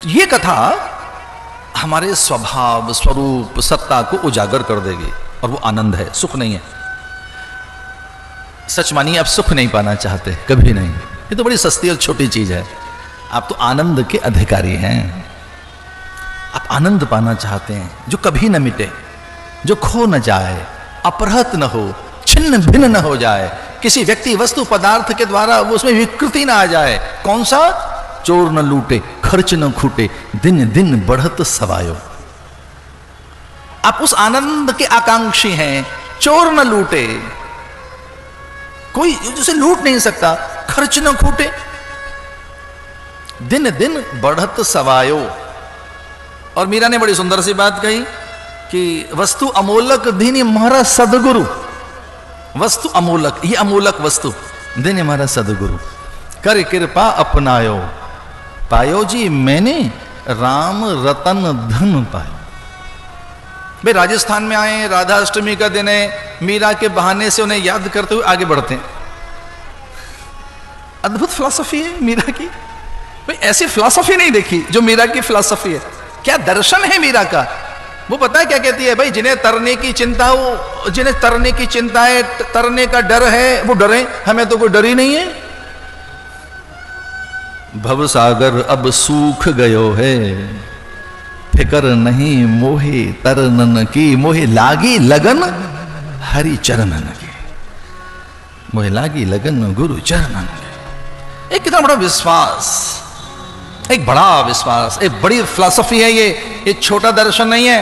ये कथा हमारे स्वभाव स्वरूप सत्ता को उजागर कर देगी और वो आनंद है, सुख नहीं है। सच मानिए, आप सुख नहीं पाना चाहते, कभी नहीं। ये तो बड़ी सस्ती और छोटी चीज है। आप तो आनंद के अधिकारी हैं। आप आनंद पाना चाहते हैं जो कभी न मिटे, जो खो न जाए, अपहृत न हो, छिन्न भिन्न न हो जाए, किसी व्यक्ति वस्तु पदार्थ के द्वारा वो उसमें विकृति ना आ जाए। कौन सा? चोर न लूटे, खर्च न खूटे, दिन दिन बढ़त सवायो। आप उस आनंद के आकांक्षी हैं। चोर न लूटे, कोई उसे लूट नहीं सकता, खर्च न खूटे, दिन दिन बढ़त सवायो। और मीरा ने बड़ी सुंदर सी बात कही कि वस्तु अमोलक दीन हमारा सदगुरु। वस्तु अमोलक, ये अमोलक वस्तु दिन हमारा सदगुरु। कर कृपा अपनायो, पायो जी मैंने राम रतन धन पायो। भाई राजस्थान में आए, राधा अष्टमी का दिन है, मीरा के बहाने से उन्हें याद करते हुए आगे बढ़ते हैं। अद्भुत फिलॉसफी है मीरा की। भाई ऐसी फिलॉसफी नहीं देखी जो मीरा की फिलॉसफी है। क्या दर्शन है मीरा का। वो पता है क्या कहती है? भाई जिन्हें तरने की चिंता हो, जिन्हें तरने की चिंता है, तरने का डर है, वो डरे, हमें तो कोई डर ही नहीं है। भव सागर अब सूख गयो है, फिकर नहीं मोहे तरनन की, मोहे लागी लगन हरि चरणन की, मोहे लागी लगन गुरु चरणन की। एक कितना बड़ा विश्वास, एक बड़ा विश्वास, एक बड़ी फिलॉसफी है ये छोटा दर्शन नहीं है।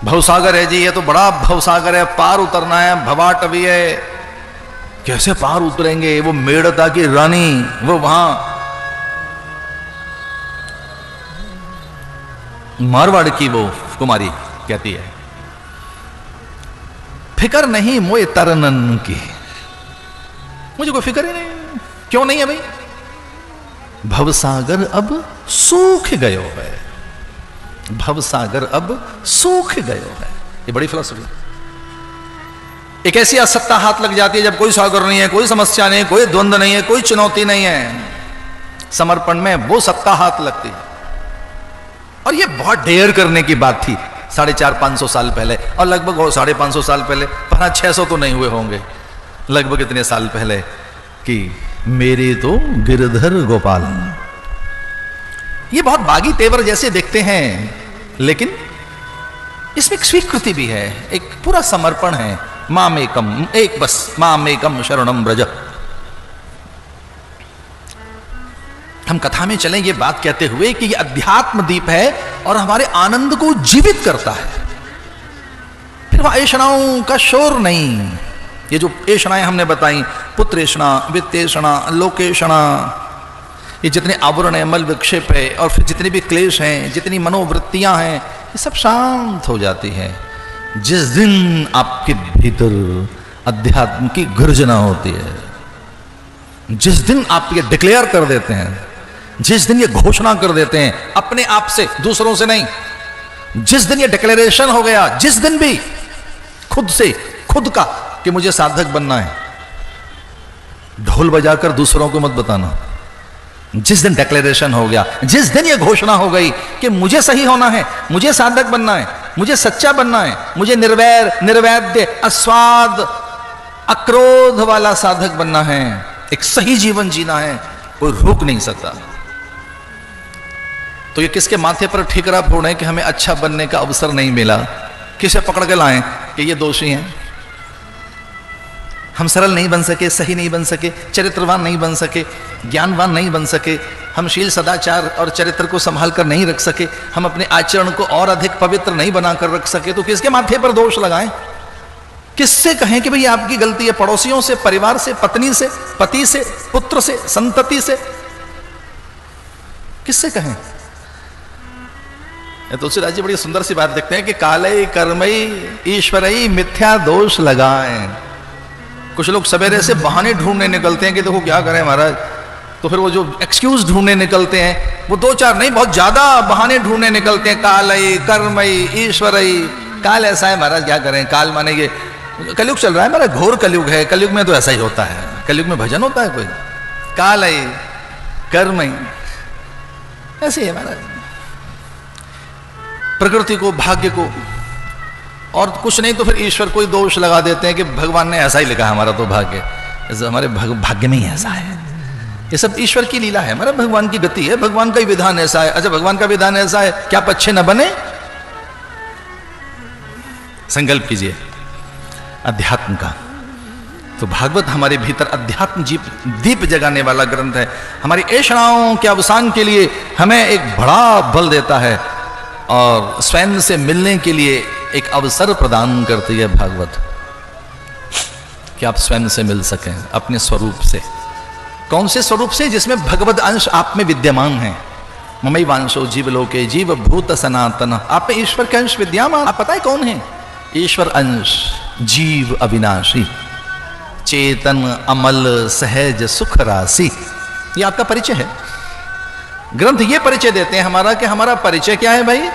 भवसागर है जी, ये तो बड़ा भवसागर है, पार उतरना है, भवाटवी है। कैसे पार उतरेंगे? वो मेड़ता की रानी, वो वहां मारवाड़ की वो कुमारी कहती है, फिकर नहीं मोए तरनन की, मुझे कोई फिक्र ही नहीं। क्यों नहीं है भाई? भवसागर अब सूख गयो है, भवसागर अब सूख गयो है। ये बड़ी फिलॉसफी। एक ऐसी असत्ता हाथ लग जाती है जब कोई सागर नहीं है, कोई समस्या नहीं है, कोई द्वंद्व नहीं है, कोई चुनौती नहीं है। समर्पण में वो सत्ता हाथ लगती है। और ये बहुत डेयर करने की बात थी 450-500 साल पहले, और लगभग 550 साल पहले, 600 तो नहीं हुए होंगे, लगभग इतने साल पहले, कि मेरे तो गिरधर गोपाल। ये बहुत बागी तेवर जैसे दिखते हैं, लेकिन इसमें एक स्वीकृति भी है, एक पूरा समर्पण है। मामेकम, एक बस, मामेकम शरणम ब्रज। हम कथा में चलें ये बात कहते हुए कि ये अध्यात्म दीप है और हमारे आनंद को जीवित करता है। फिर वह ऐषणाओं का शोर नहीं। ये जो ऐषणाएं हमने बताई, पुत्रेषणा, वित्तेषणा, लोकेषणा, ये जितने आवरण है, मल विक्षेप है, और फिर जितने भी क्लेश हैं, जितनी मनोवृत्तियां हैं, ये सब शांत हो जाती है जिस दिन आपके भीतर अध्यात्म की गर्जना होती है। जिस दिन आप ये डिक्लेयर कर देते हैं, जिस दिन ये घोषणा कर देते हैं अपने आप से, दूसरों से नहीं, जिस दिन ये डिक्लेरेशन हो गया, जिस दिन भी खुद से, खुद का, कि मुझे साधक बनना है, ढोल बजाकर दूसरों को मत बताना। जिस दिन डिक्लेरेशन हो गया, जिस दिन ये घोषणा हो गई कि मुझे सही होना है, मुझे साधक बनना है, मुझे सच्चा बनना है, मुझे निर्वैर, निर्वैद्य, अस्वाद, अक्रोध वाला साधक बनना है, एक सही जीवन जीना है, कोई रोक नहीं सकता। तो ये किसके माथे पर ठिकरा फोड़े कि हमें अच्छा बनने का अवसर नहीं मिला? किसे पकड़ के लाएं कि ये दोषी हैं? हम सरल नहीं बन सके, सही नहीं बन सके, चरित्रवान नहीं बन सके, ज्ञानवान नहीं बन सके, हम शील सदाचार और चरित्र को संभाल कर नहीं रख सके, हम अपने आचरण को और अधिक पवित्र नहीं बनाकर रख सके, तो किसके माथे पर दोष लगाएं? किससे कहें कि भाई आपकी गलती है? पड़ोसियों से, परिवार से, पत्नी से, पति से, पुत्र से, संतति से? किससे कहें? तुलसीदास जी बड़ी सुंदर सी बात देखते हैं कि काले कर्मई ईश्वरई मिथ्या दोष लगाएं। कुछ लोग सवेरे से बहाने ढूंढने निकलते हैं कि देखो क्या करें महाराज, तो फिर वो जो एक्सक्यूज ढूंढने निकलते हैं, वो 2-4 नहीं, बहुत ज्यादा बहाने ढूंढने निकलते हैं। कालई, कर्मई, ईश्वरई। काल ऐसा है महाराज, क्या करें? काल माने ये कलयुग चल रहा है मेरा, घोर कलयुग है। कलयुग में तो ऐसा ही होता है, कलयुग में भजन होता है कोई? कालई, कर्मई, ऐसे ही है महाराज, प्रकृति को, भाग्य को, और कुछ नहीं तो फिर ईश्वर को ही दोष लगा देते हैं कि भगवान ने ऐसा ही लिखा है हमारा तो भाग्य, हमारे भाग्य में ही ऐसा है। ये सब ईश्वर की लीला है, हमारा भगवान की गति है, भगवान का ही विधान ऐसा है। अच्छा, भगवान का विधान ऐसा है, क्या आप अच्छे न बने? संकल्प कीजिए अध्यात्म का। तो भागवत हमारे भीतर अध्यात्म दीप जगाने वाला ग्रंथ है। हमारी ऐषणाओं के अवसान के लिए हमें एक बड़ा बल देता है और स्वयं से मिलने के लिए एक अवसर प्रदान करती है भागवत, कि आप स्वयं से मिल सकें अपने स्वरूप से। कौन से स्वरूप से? जिसमें भगवद अंश आप में विद्यमान है। ममई वांशो जीवलोके जीव भूत सनातन, आप में ईश्वर के अंश विद्यमान। आप पता है कौन है? ईश्वर अंश, जीव अविनाशी, चेतन अमल सहज सुख राशि। ये आपका परिचय है। ग्रंथ ये परिचय देते हैं हमारा, कि हमारा परिचय क्या है भाई?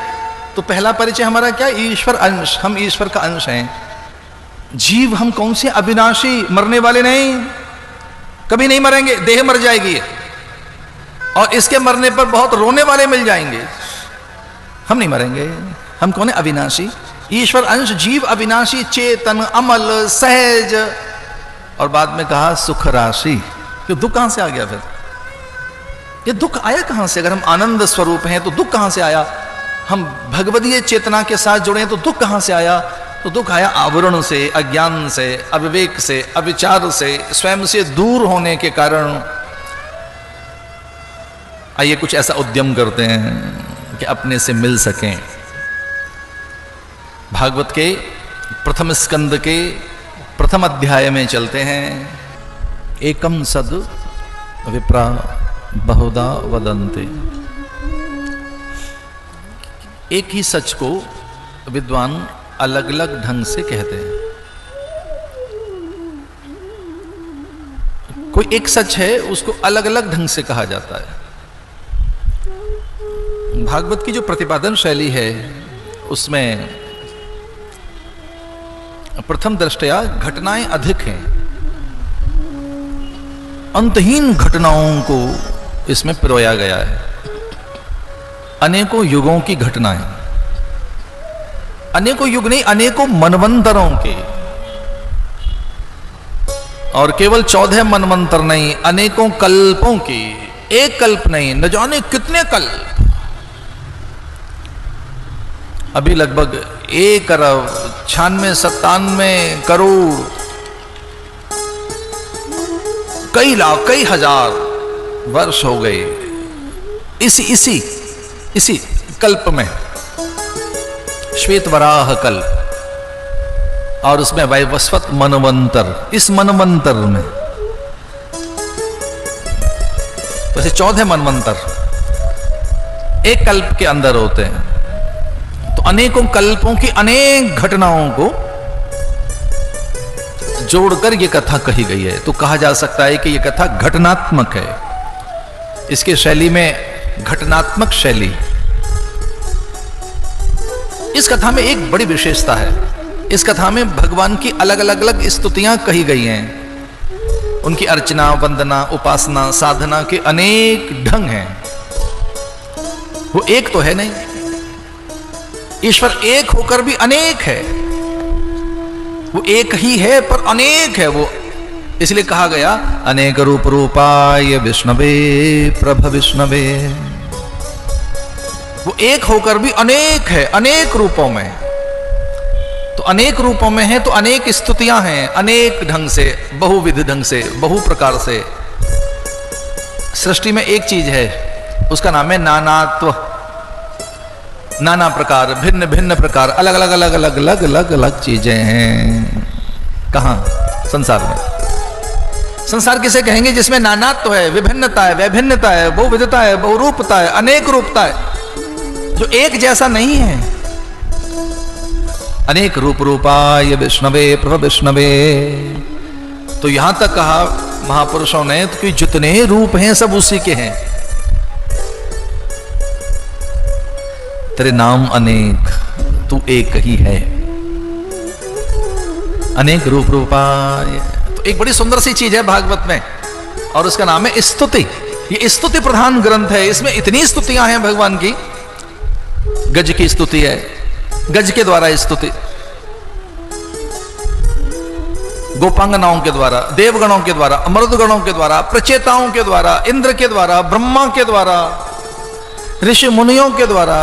तो पहला परिचय हमारा क्या? ईश्वर अंश, हम ईश्वर का अंश हैं। जीव हम कौन से? अविनाशी, मरने वाले नहीं, कभी नहीं मरेंगे, देह मर जाएगी और इसके मरने पर बहुत रोने वाले मिल जाएंगे। हम नहीं मरेंगे, हम कौन है? अविनाशी, ईश्वर अंश, जीव अविनाशी, चेतन अमल सहज, और बाद में कहा सुख राशि। तो दुख कहां से आ गया फिर? ये दुख आया कहां से? अगर हम आनंद स्वरूप हैं तो दुख कहां से आया? हम भगवदीय चेतना के साथ जुड़े हैं तो दुख कहां से आया? तो दुख आया आवरण से, अज्ञान से, अविवेक से, अविचार से, स्वयं से दूर होने के कारण। आइए कुछ ऐसा उद्यम करते हैं कि अपने से मिल सकें। भागवत के प्रथम स्कंद के प्रथम अध्याय में चलते हैं। एकम सद विप्रा बहुधा वदन्ते। एक ही सच को विद्वान अलग अलग ढंग से कहते हैं। कोई एक सच है, उसको अलग अलग ढंग से कहा जाता है। भागवत की जो प्रतिपादन शैली है उसमें प्रथम दृष्टया घटनाएं अधिक हैं। अंतहीन घटनाओं को इसमें पिरोया गया है। अनेकों युगों की घटनाएं, अनेकों युग नहीं, अनेकों मनवंतरों के, और केवल 14 मनवंतर नहीं, अनेकों कल्पों की। एक कल्प नहीं, न जाने कितने कल्प। अभी लगभग 1 अरब 96-97 करोड़, कई लाख, कई हजार वर्ष हो गए इसी कल्प में, श्वेत वराह कल्प, और उसमें वैवस्वत मनवंतर। इस मनवंतर में वैसे 14 मनवंतर एक कल्प के अंदर होते हैं। तो अनेकों कल्पों की अनेक घटनाओं को जोड़कर यह कथा कही गई है। तो कहा जा सकता है कि यह कथा घटनात्मक है। इसके शैली में घटनात्मक शैली। इस कथा में एक बड़ी विशेषता है। इस कथा में भगवान की अलग अलग स्तुतियां कही गई हैं। उनकी अर्चना, वंदना, उपासना, साधना के अनेक ढंग हैं। वो एक तो है नहीं, ईश्वर एक होकर भी अनेक है। वो एक ही है पर अनेक है वो, इसलिए कहा गया अनेक रूप रूपाय विष्णवे प्रभ विष्णवे। वो एक होकर भी अनेक है, अनेक रूपों में। तो अनेक रूपों में है तो अनेक स्तुतियां हैं, अनेक ढंग से, बहुविध ढंग से, बहु प्रकार से। सृष्टि में एक चीज है, उसका नाम है नानात्व। नाना प्रकार, भिन्न भिन्न प्रकार, अलग अलग अलग अलग अलग अलग अलग चीजें हैं। कहां? संसार में। संसार किसे कहेंगे? जिसमें नानात्व है, विभिन्नता है, वैभिन्नता है, बहुविधता है, बहुरूपता है, अनेक रूपता है, जो एक जैसा नहीं है। अनेक रूप रूपाय विष्णवे प्रभ विष्णवे। तो यहां तक कहा महापुरुषों ने कि जितने रूप हैं सब उसी के हैं। तेरे नाम अनेक, तू एक ही है। अनेक रूप रूपाय। तो एक बड़ी सुंदर सी चीज है भागवत में, और उसका नाम है स्तुति। ये स्तुति प्रधान ग्रंथ है, इसमें इतनी स्तुतियां हैं भगवान की। गज की स्तुति है, गज के द्वारा स्तुति, गोपांगनाओं के द्वारा, देवगणों के द्वारा, अमृतगणों के द्वारा, प्रचेताओं के द्वारा, इंद्र के द्वारा, ब्रह्मा के द्वारा, ऋषि मुनियों के द्वारा।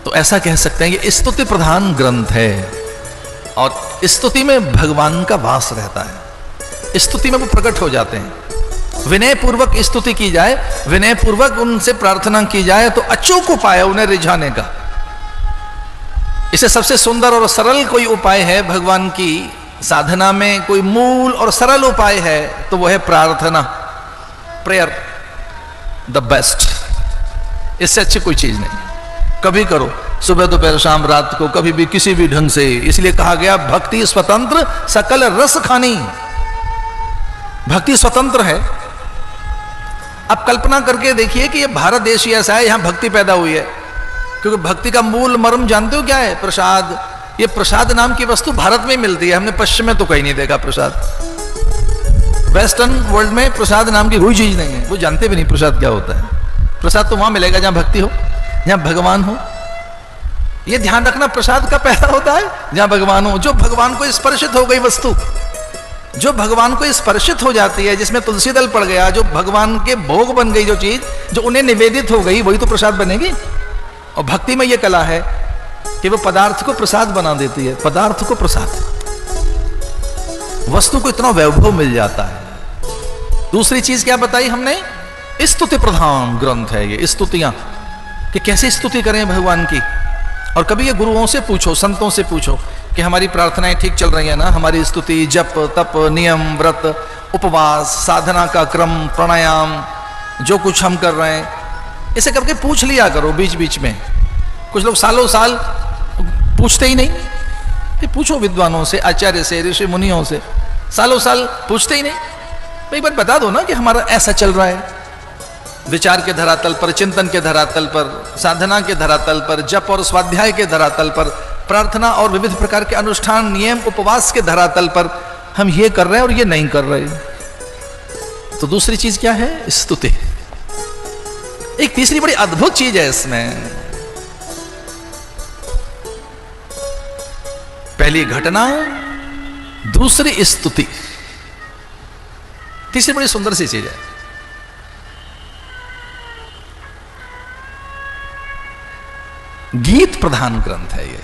तो ऐसा कह सकते हैं ये स्तुति प्रधान ग्रंथ है, और स्तुति में भगवान का वास रहता है, स्तुति में वो प्रकट हो जाते हैं। विनय पूर्वक स्तुति की जाए, विनय पूर्वक उनसे प्रार्थना की जाए तो अचूक उपाय उन्हें रिझाने का। इसे सबसे सुंदर और सरल कोई उपाय है भगवान की साधना में, कोई मूल और सरल उपाय है तो वो है प्रार्थना, प्रेयर, द बेस्ट। इससे अच्छी कोई चीज नहीं। कभी करो, सुबह दोपहर शाम रात को, कभी भी किसी भी ढंग से। इसलिए कहा गया भक्ति स्वतंत्र सकल रस खानी। भक्ति स्वतंत्र है। अब कल्पना करके देखिए कि ये भारत देश ही ऐसा है, यहां भक्ति पैदा हुई है, क्योंकि भक्ति का मूल मर्म जानते हो क्या है? प्रसाद। ये प्रसाद नाम की वस्तु भारत में मिलती है, हमने पश्चिम में तो कहीं नहीं देखा प्रसाद। वेस्टर्न वर्ल्ड में प्रसाद नाम की कोई चीज नहीं है, वो जानते भी नहीं प्रसाद क्या होता है। प्रसाद तो वहां मिलेगा जहां भक्ति हो, जहां भगवान हो। ये ध्यान रखना, प्रसाद का पैदा होता है जहां भगवान हो। जो भगवान को स्पर्शित हो गई वस्तु, जो भगवान को स्पर्शित हो जाती है, जिसमें तुलसी दल पड़ गया, जो भगवान के भोग बन गई, जो चीज जो उन्हें निवेदित हो गई, वही तो प्रसाद बनेगी। और भक्ति में यह कला है कि वो पदार्थ को प्रसाद बना देती है, पदार्थ को प्रसाद, वस्तु को इतना वैभव मिल जाता है। दूसरी चीज क्या बताई हमने? स्तुति प्रधान ग्रंथ है ये। स्तुतियां कि कैसे स्तुति करें भगवान की। और कभी ये गुरुओं से पूछो, संतों से पूछो कि हमारी प्रार्थनाएं ठीक चल रही है ना, हमारी स्तुति, जप, तप, नियम, व्रत, उपवास, साधना का क्रम, प्राणायाम, जो कुछ हम कर रहे हैं, इसे करके पूछ लिया करो बीच बीच में। कुछ लोग सालों साल पूछते ही नहीं। ये पूछो विद्वानों से, आचार्य से, ऋषि मुनियों से, सालों साल पूछते ही नहीं। तो एक बार बता दो ना कि हमारा ऐसा चल रहा है। विचार के धरातल पर, चिंतन के धरातल पर, साधना के धरातल पर, जप और स्वाध्याय के धरातल पर, प्रार्थना और विविध प्रकार के अनुष्ठान, नियम, उपवास के धरातल पर हम ये कर रहे हैं और ये नहीं कर रहे। तो दूसरी चीज क्या है? स्तुति। एक तीसरी बड़ी अद्भुत चीज है इसमें। पहली घटना, दूसरी स्तुति, तीसरी बड़ी सुंदर सी चीज है। गीत प्रधान ग्रंथ है ये,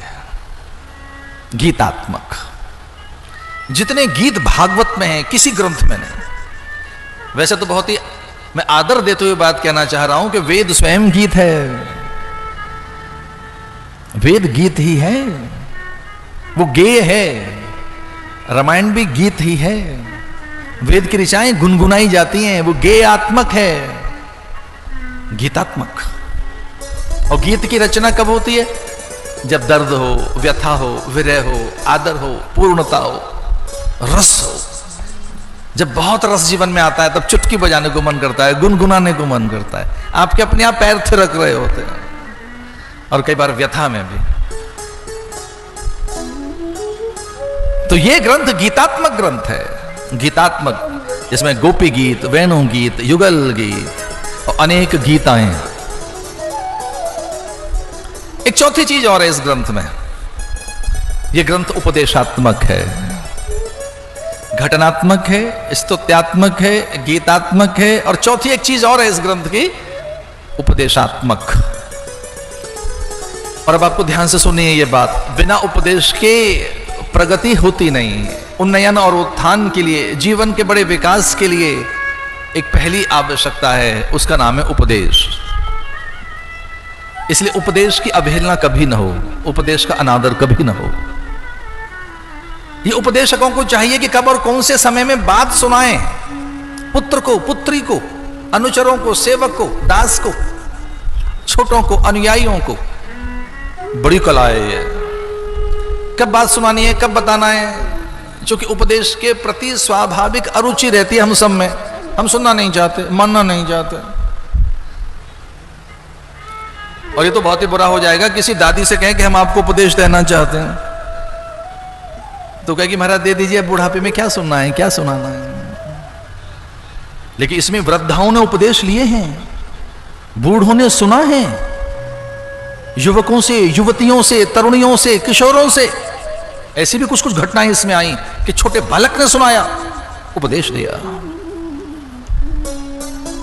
गीतात्मक। जितने गीत भागवत में हैं, किसी ग्रंथ में नहीं। वैसे तो बहुत ही मैं आदर देते हुए बात कहना चाह रहा हूं कि वेद स्वयं गीत है, वेद गीत ही है, वो गेय है। रामायण भी गीत ही है। वेद की ऋचाएं गुनगुनाई जाती हैं, वो गेयात्मक है, गीतात्मक। और गीत की रचना कब होती है? जब दर्द हो, व्यथा हो, विरह हो, आदर हो, पूर्णता हो, रस हो। जब बहुत रस जीवन में आता है तब चुटकी बजाने को मन करता है, गुनगुनाने को मन करता है। आपके अपने आप पैर थिरक रहे होते हैं, और कई बार व्यथा में भी। तो ये ग्रंथ गीतात्मक ग्रंथ है, गीतात्मक, जिसमें गोपी गीत, वेणु गीत, युगल गीत और अनेक गीताएं। एक चौथी चीज और है इस ग्रंथ में। यह ग्रंथ उपदेशात्मक है, घटनात्मक है, स्तुत्यात्मक है, गीतात्मक है, और चौथी एक चीज और है इस ग्रंथ की, उपदेशात्मक। और अब आपको ध्यान से सुनिए ये बात, बिना उपदेश के प्रगति होती नहीं। उन्नयन और उत्थान के लिए, जीवन के बड़े विकास के लिए एक पहली आवश्यकता है, उसका नाम है उपदेश। इसलिए उपदेश की अवहेलना कभी ना हो, उपदेश का अनादर कभी ना हो। ये उपदेशकों को चाहिए कि कब और कौन से समय में बात सुनाएं, पुत्र को, पुत्री को, अनुचरों को, सेवक को, दास को, छोटों को, अनुयायियों को। बड़ी कला है ये, कब बात सुनानी है, कब बताना है। क्योंकि उपदेश के प्रति स्वाभाविक अरुचि रहती है हम सब में, हम सुनना नहीं चाहते, मानना नहीं चाहते। और ये तो बहुत ही बुरा हो जाएगा, किसी दादी से कहें कि हम आपको उपदेश देना चाहते हैं, तो कहेगी महाराज दे दीजिए, बुढ़ापे में क्या सुनना है, क्या सुनाना है। लेकिन इसमें वृद्धाओं ने उपदेश लिए हैं, बूढ़ों ने सुना है, युवकों से, युवतियों से, तरुणियों से, किशोरों से। ऐसी भी कुछ कुछ घटनाएं इसमें आई कि छोटे बालक ने सुनाया, उपदेश दिया।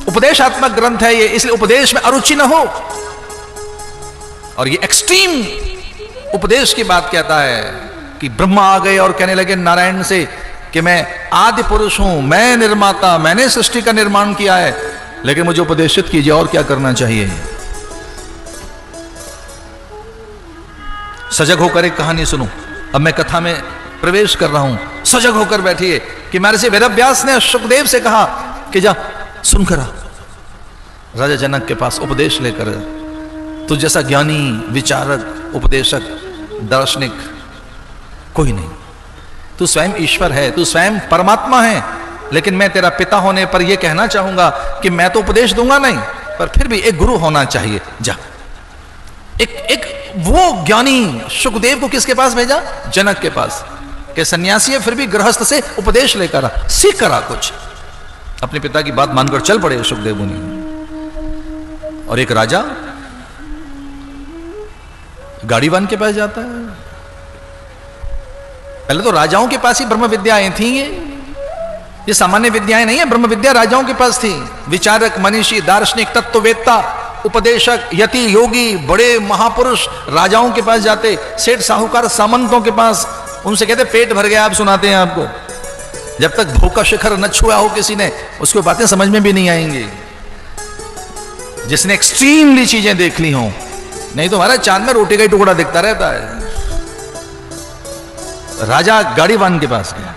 उपदेशात्मक ग्रंथ है ये, इसलिए उपदेश में अरुचि न हो। और ये एक्सट्रीम उपदेश की बात कहता है कि ब्रह्मा आ गए और कहने लगे नारायण से कि मैं आदि पुरुष हूं, मैं निर्माता, मैंने सृष्टि का निर्माण किया है, लेकिन मुझे उपदेशित कीजिए और क्या करना चाहिए। सजग होकर एक कहानी सुनो। अब मैं कथा में प्रवेश कर रहा हूं, सजग होकर बैठिए कि महर्षि वेदव्यास ने सुखदेव से कहा कि जा सुनकर आ राजा जनक के पास उपदेश लेकर। तू जैसा ज्ञानी, विचारक, उपदेशक, दार्शनिक कोई नहीं। तू स्वयं ईश्वर है, तू स्वयं परमात्मा है, लेकिन मैं तेरा पिता होने पर यह कहना चाहूंगा कि मैं तो उपदेश दूंगा नहीं, पर फिर भी एक गुरु होना चाहिए। जा। एक वो ज्ञानी सुखदेव को किसके पास भेजा? जनक के पास, कि सन्यासी है फिर भी गृहस्थ से उपदेश लेकर आ, सीख कर आ कुछ। अपने पिता की बात मानकर चल पड़े सुखदेव मुनि। और एक राजा गाड़ीवान के पास जाता है। पहले तो राजाओं के पास ही ब्रह्म विद्याएं थी। ये सामान्य विद्याएं नहीं है, ब्रह्म विद्या राजाओं के पास थी। विचारक, मनीषी, दार्शनिक, तत्ववेत्ता, उपदेशक, यति, योगी, बड़े महापुरुष राजाओं के पास जाते, सेठ, साहूकार, सामंतों के पास। उनसे कहते पेट भर गया, आप सुनाते हैं आपको। जब तक भूखा शिखर न छुआ हो किसी ने, उसको बातें समझ में भी नहीं आएंगी, जिसने एक्सट्रीमली चीजें देख ली हों। नहीं तो हमारा चांद में रोटी का ही टुकड़ा दिखता रहता है। राजा गाड़ीवान के पास गया,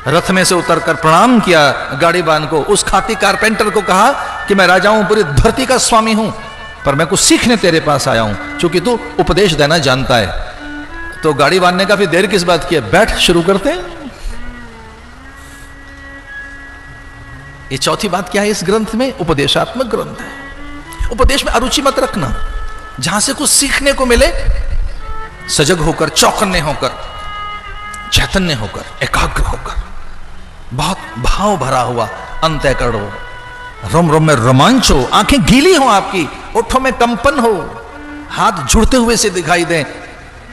रथ में से उतरकर प्रणाम किया गाड़ीवान को। उस खाती कारपेंटर को कहा कि मैं राजा हूं, पूरी धरती का स्वामी हूं, पर मैं कुछ सीखने तेरे पास आया हूं, क्योंकि तू उपदेश देना जानता है। तो गाड़ीवान ने कहा फिर देर किस बात की है, बैठ, शुरू करते हैं। ये चौथी बात क्या है इस ग्रंथ में? उपदेशात्मक ग्रंथ है। उपदेश में अरुचि मत रखना, जहां से कुछ सीखने को मिले सजग होकर, चौकन्ने होकर, चैतन्य होकर, एकाग्र होकर, बहुत भाव भरा हुआ अंतःकरण हो, रोम रोम में रोमांच हो, आंखें गीली हो आपकी, ओठों में कंपन हो, हाथ जुड़ते हुए से दिखाई दें।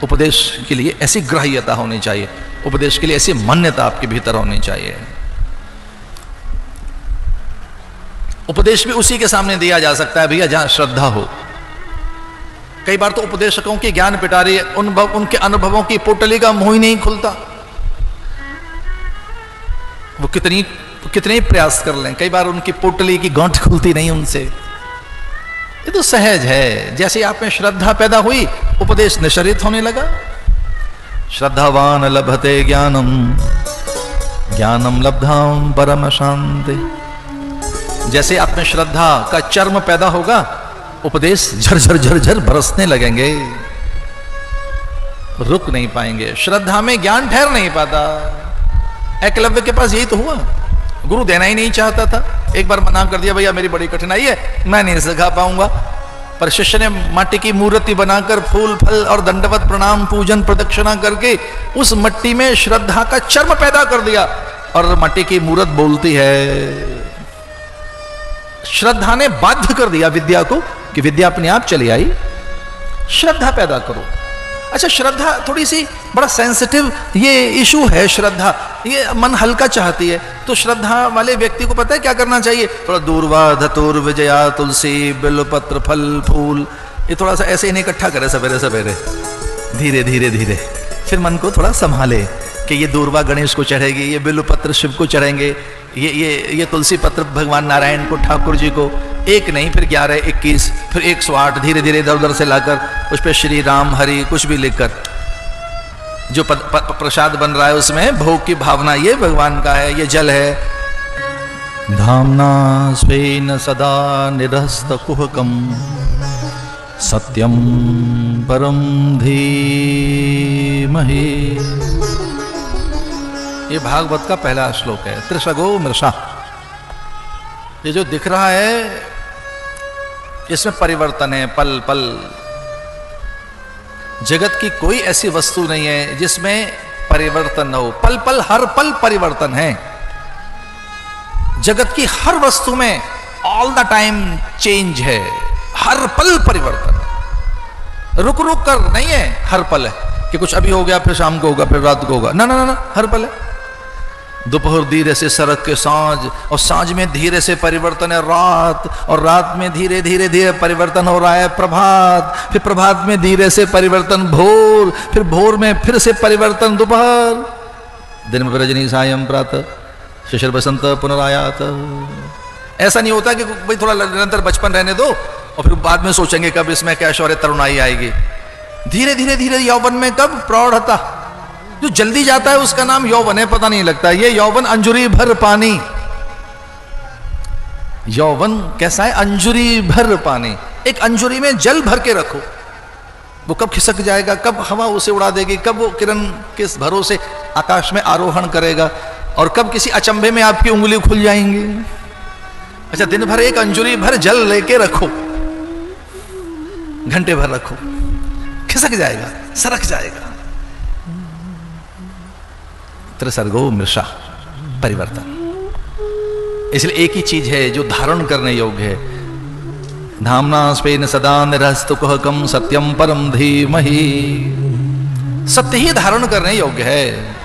उपदेश के लिए ऐसी ग्राह्यता होनी चाहिए, उपदेश के लिए ऐसी मान्यता आपके भीतर होनी चाहिए। उपदेश भी उसी के सामने दिया जा सकता है भैया जहां श्रद्धा हो। कई बार तो उपदेशकों की ज्ञान पिटारी, उनके अनुभवों की पोटली का मुंह ही नहीं खुलता। वो कितने ही प्रयास कर लें, कई बार उनकी पोटली की गांठ खुलती नहीं उनसे। ये तो सहज है। जैसे आप में श्रद्धा पैदा हुई, उपदेश निश्चरित होने लगा। श्रद्धावान लभते ज्ञानम, ज्ञानम लब्धाम परम शांति। जैसे आप में श्रद्धा का चर्म पैदा होगा, उपदेश झरझर झरझर बरसने लगेंगे, रुक नहीं पाएंगे। श्रद्धा में ज्ञान ठहर नहीं पाता। एकलव्य के पास यही तो हुआ, गुरु देना ही नहीं चाहता था। एक बार मना कर दिया, भैया मेरी बड़ी कठिनाई है, मैं नहीं सिखा पाऊंगा। पर शिष्य ने माटी की मूर्ति बनाकर फूल फल और दंडवत प्रणाम पूजन प्रदक्षिणा करके उस मट्टी में श्रद्धा का चर्म पैदा कर दिया, और मट्टी की मूर्त बोलती है। श्रद्धा ने बाध्य कर दिया विद्या को कि विद्या अपने आप चली आई, श्रद्धा पैदा करो। अच्छा, श्रद्धा थोड़ी सी बड़ा सेंसिटिव ये इशू है। श्रद्धा ये मन हल्का चाहती है, तो श्रद्धा वाले व्यक्ति को पता है क्या करना चाहिए? थोड़ा दूर्वा धतुर विजया तुलसी बिल्वपत्र फल फूल, ये थोड़ा सा ऐसे इन्हें इकट्ठा करे सवेरे सवेरे, धीरे धीरे धीरे। फिर मन को थोड़ा संभाले कि ये दूर्वा गणेश को चढ़ेगी, ये बिल्वपत्र शिव को चढ़ेंगे, ये तुलसी पत्र भगवान नारायण को, ठाकुर जी को। एक नहीं, फिर 11, 21, फिर 108, धीरे धीरे इधर उधर से लाकर उस पर श्री राम हरि कुछ भी लिखकर जो प्रसाद बन रहा है उसमें भोग की भावना, ये भगवान का है, ये जल है। धामना स्वेन सदा निरस्त कुहकम सत्यम परम धीमहि। ये भागवत का पहला श्लोक है। त्रिशगो मृषा, ये जो दिख रहा है इसमें परिवर्तन है पल पल। जगत की कोई ऐसी वस्तु नहीं है जिसमें परिवर्तन न हो। पल पल हर पल परिवर्तन है। जगत की हर वस्तु में ऑल द टाइम चेंज है, हर पल परिवर्तन, रुक रुक कर नहीं है, हर पल है कि कुछ अभी हो गया फिर शाम को होगा फिर रात को होगा, ना ना ना ना, हर पल है। दोपहर धीरे से सरक के सांझ, और सांझ में धीरे से परिवर्तन है रात, और रात में धीरे धीरे धीरे परिवर्तन हो रहा है प्रभात, फिर प्रभात में धीरे से परिवर्तन भोर, फिर भोर में फिर से परिवर्तन दोपहर, दिन में रजनी सायं प्रातः, शिशिर बसंत पुनरायात। ऐसा नहीं होता कि भाई थोड़ा निरंतर बचपन रहने दो और फिर बाद में सोचेंगे कब इसमें क्या ऐश्वर्य तरुणाई आएगी। धीरे धीरे धीरे यौवन में कब प्रौढ़ता, जो जल्दी जाता है उसका नाम यौवन है, पता नहीं लगता। ये यौवन अंजुरी भर पानी, यौवन कैसा है, अंजुरी भर पानी। एक अंजुरी में जल भर के रखो, वो कब खिसक जाएगा, कब हवा उसे उड़ा देगी, कब वो किरण किस भरोसे आकाश में आरोहण करेगा, और कब किसी अचंभे में आपकी उंगली खुल जाएंगी। अच्छा, दिन भर एक अंजुरी भर जल लेके रखो, घंटे भर रखो, खिसक जाएगा, सरक जाएगा। त्रिसर्गो मृषा, परिवर्तन। इसलिए एक ही चीज है जो धारण करने योग्य है। धामना स्वेन सदा निरस्तुकहकम सत्यम परम धीमहि। सत्य ही धारण करने योग्य है,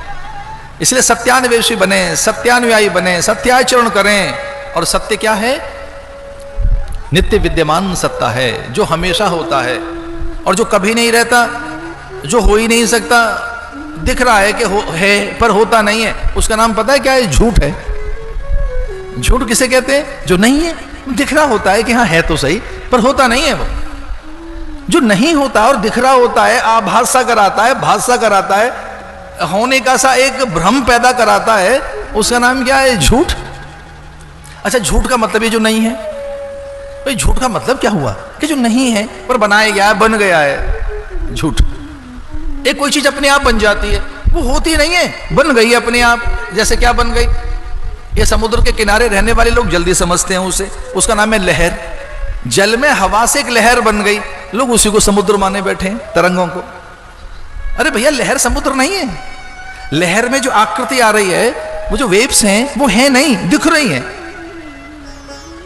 इसलिए सत्यान्वेषी बने, सत्यानुयायी बने, सत्याचरण करें। और सत्य क्या है? नित्य विद्यमान सत्ता है, जो हमेशा होता है और जो कभी नहीं रहता, जो हो ही नहीं सकता। दिख रहा है कि है पर होता नहीं है, उसका नाम पता है क्या है? झूठ है। झूठ किसे कहते हैं? जो नहीं है, दिख रहा होता है कि हाँ है तो सही, पर होता नहीं है। वो जो नहीं होता और दिख रहा होता है, आभास सा कराता है, भास सा कराता है, होने का सा एक भ्रम पैदा कराता है, उसका नाम क्या है? झूठ। अच्छा, झूठ का मतलब ये जो नहीं है, भाई झूठ का मतलब क्या हुआ? कि जो नहीं है पर बनाया गया है, बन गया है झूठ। एक कोई चीज अपने आप बन जाती है, वो होती नहीं है, बन गई अपने आप। जैसे क्या बन गई? ये समुद्र के किनारे रहने वाले लोग जल्दी समझते हैं उसे, उसका नाम है लहर। जल में हवा से एक लहर बन गई, लोग उसी को समुद्र माने बैठे हैं, तरंगों को। अरे भैया, लहर समुद्र नहीं है। लहर में जो आकृति आ रही है, वो जो वेव्स हैं, वो है नहीं, दिख रही हैं।